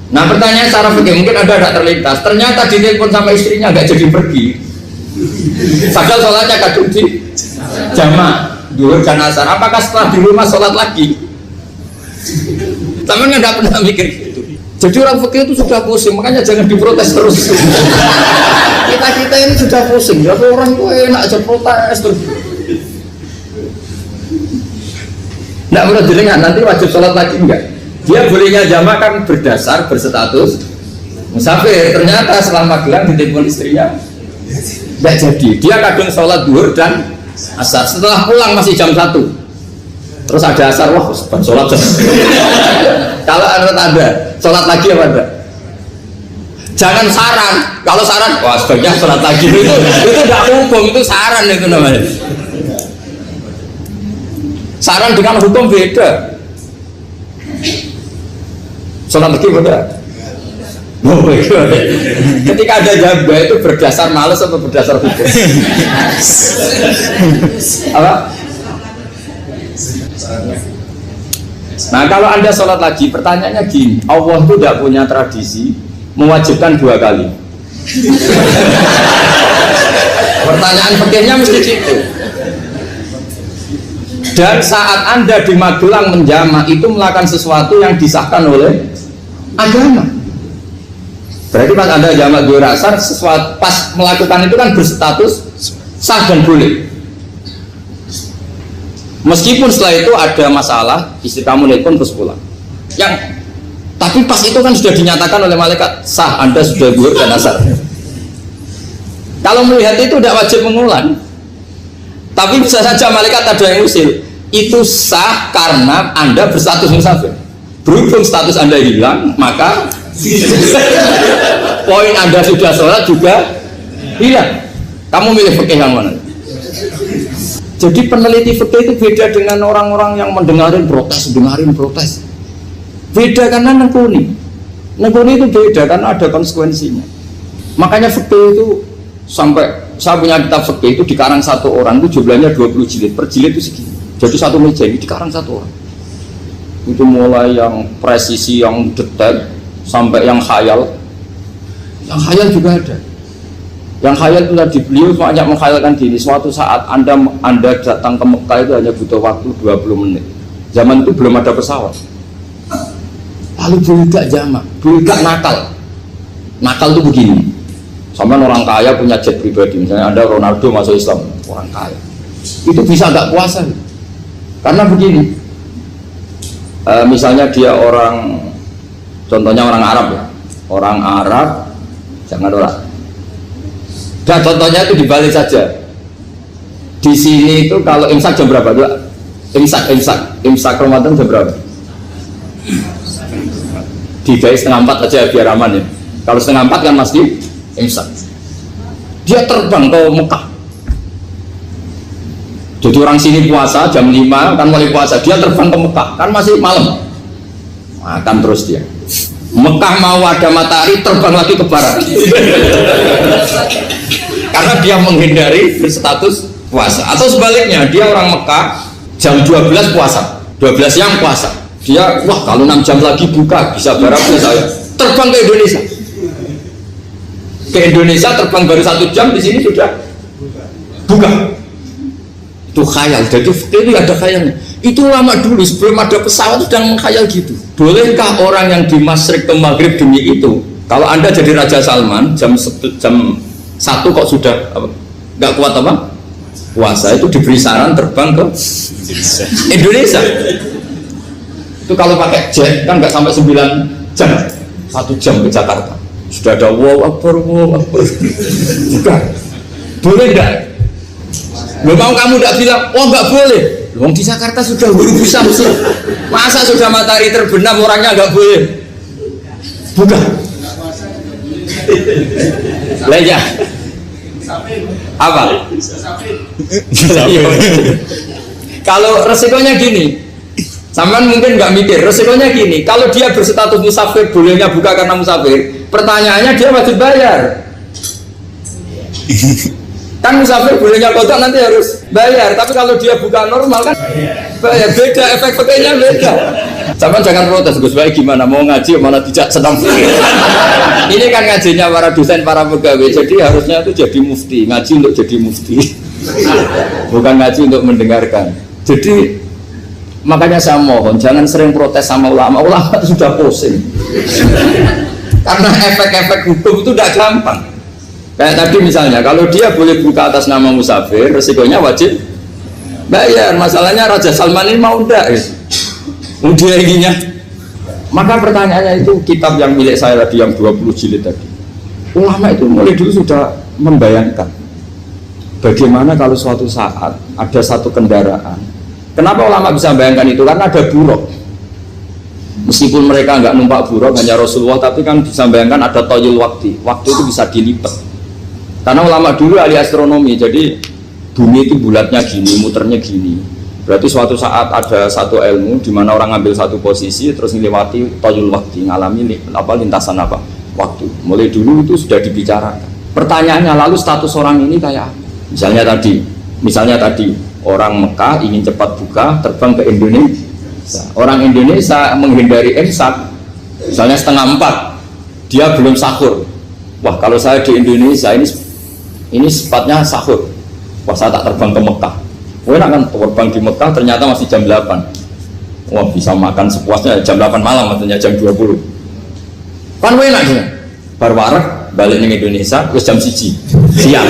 Nah pertanyaan secara fikih mungkin Anda tidak terlintas. Ternyata ditelepon sama istrinya nggak jadi pergi. Padahal sholatnya kadung di jamak duhur dan asar. Apakah setelah di rumah sholat lagi? Tapi nggak pernah mikir gitu. Jadi orang fikih itu sudah pusing, makanya jangan diprotes terus. Kita ini sudah pusing. Ya orang itu enak aja protes terus. Nggak perlu didengar, nanti wajib sholat lagi enggak? Dia bolehnya jamak kan berdasar berstatus musafir. Ternyata setelah Magelang ditelepon istrinya nggak jadi. Dia kadang sholat duhur dan asar. Setelah pulang masih jam 1. Terus ada asar, wah sholat. Kalau Anda sholat lagi apa enggak? Jangan saran. Kalau saran, wah sebaiknya sholat lagi. Itu tidak hukum, itu saran itu namanya. Saran dengan hukum beda. Sholat lagi beda. Oh, ketika ada jabah itu berdasar malas atau berdasar hukum? Apa? Nah kalau Anda sholat lagi, pertanyaannya gini, Allah itu tidak punya tradisi mewajibkan 2 kali. Pertanyaan fikihnya mesti gitu. Dan saat Anda di Magelang menjamak itu melakukan sesuatu yang disahkan oleh agama. Berarti pas Anda jamak duhur asar, sesuatu pas melakukan itu kan berstatus sah dan boleh. Meskipun setelah itu ada masalah, istri kamu nelpon terus pulang. Tapi pas itu kan sudah dinyatakan oleh malaikat sah, Anda sudah duhur dan asar. Kalau melihat itu tidak wajib mengulang. Tapi bisa saja malaikat ada yang usil. Itu sah karena Anda berstatus musafir. Berhubung status Anda hilang, maka poin Anda sudah sholat juga hilang. Kamu milih fikih yang mana? Jadi peneliti fikih itu beda dengan orang-orang yang dengarin protes. Beda karena nekuni itu beda karena ada konsekuensinya. Makanya fikih itu sampai saya punya kitab fikih itu dikarang satu orang itu jumlahnya 20 jilid, per jilid itu segini. Jadi satu meja ini dikarang satu orang. Itu mulai yang presisi, yang detail, sampai yang khayal. Yang khayal juga ada. Yang khayal itu tadi beliau banyak menghayalkan diri. Suatu saat Anda datang ke Mekah itu hanya butuh waktu 20 menit. Zaman itu belum ada pesawat. Lalu budak jamak, budak nakal. Nakal itu begini. Sama orang kaya punya jet pribadi, misalnya Anda Ronaldo masuk Islam, orang kaya. Itu bisa nggak puasa? Karena begini. Misalnya dia orang, contohnya orang Arab ya, orang Arab, jangan orang. Dan contohnya itu dibalik saja. Di sini itu kalau imsak jam berapa? Imsak Ramadan jam berapa? 3:30 aja biar aman ya. Kalau 3:30 kan masih imsak. Dia terbang ke Mekah. Jadi orang sini puasa jam 5 kan mulai puasa, dia terbang ke Mekah kan masih malam. Makan terus dia. Mekah mau ada matahari terbang lagi ke barat. Karena dia menghindari berstatus puasa. Atau sebaliknya, dia orang Mekah jam 12 puasa, 12 siang puasa. Dia wah kalau 6 jam lagi buka bisa baratnya saya. Terbang ke Indonesia. Ke Indonesia terbang baru 1 jam, di sini sudah buka. Itu khayal. Jadi itu ada khayalnya. Itu lama dulu sebelum ada pesawat sedang mengkhayal gitu. Bolehkah orang yang di Masyrik ke Maghrib demi itu? Kalau Anda jadi Raja Salman jam 1 kok sudah nggak kuat apa? Puasa, itu diberi saran terbang ke Indonesia. Itu kalau pakai jet kan nggak sampai 9 jam, 1 jam ke Jakarta. Sudah ada wow akbar. Bukan. Boleh nggak? Lo mau kamu tidak bilang, oh nggak boleh. Wong di Jakarta sudah bisa sih. Masa sudah matahari terbenam orangnya nggak boleh? Bukan. Lah ya. Apa? Kalau resikonya gini, sampean mungkin nggak mikir, resikonya gini, kalau dia berstatus musafir, bolehnya buka karena musafir, pertanyaannya dia wajib bayar. Kan musafir bolehnya kodok nanti harus bayar, tapi kalau dia buka normal kan bayar, beda, efek pakainya beda. Sampean jangan protes, Gus Baik gimana mau ngaji malah tidak sedang. Ini kan ngajinya para dosen, para pegawai, jadi harusnya itu jadi mufti, ngaji untuk jadi mufti, bukan ngaji untuk mendengarkan. Jadi makanya saya mohon jangan sering protes sama ulama, ulama itu sudah pusing. Karena efek-efek hukum itu tidak gampang. Kayak tadi misalnya, kalau dia boleh buka atas nama musafir, resikonya wajib bayar. Masalahnya Raja Salman ini mau enggak? Dia inginnya. Maka pertanyaannya itu kitab yang milik saya tadi yang 20 jilid tadi. Ulama itu mulai dulu sudah membayangkan bagaimana kalau suatu saat ada satu kendaraan. Kenapa ulama bisa membayangkan itu? Karena ada buruk. Meskipun mereka nggak numpak buruk, hanya Rasulullah, tapi kan bisa membayangkan ada toyul waktu. Waktu itu bisa dilipat. Karena ulama dulu ahli astronomi, jadi bumi itu bulatnya gini, muternya gini. Berarti suatu saat ada satu ilmu di mana orang ambil satu posisi terus melewati toyul waktu, ngalami lintasan waktu. Mulai dulu itu sudah dibicarakan. Pertanyaannya lalu status orang ini kayak misalnya tadi orang Mekah ingin cepat buka terbang ke Indonesia. Orang Indonesia menghindari imsak, misalnya 3:30, dia belum sahur. Wah, kalau saya di Indonesia ini sifatnya sahur. Wah, saya tak terbang ke Mekah. Enak kan terbang di Mekah ternyata masih jam 8. Wah, bisa makan sepuasnya jam 8 malam, maksudnya jam 20. Kan enak dia. Bar warak balik ke Indonesia terus jam 1 siang.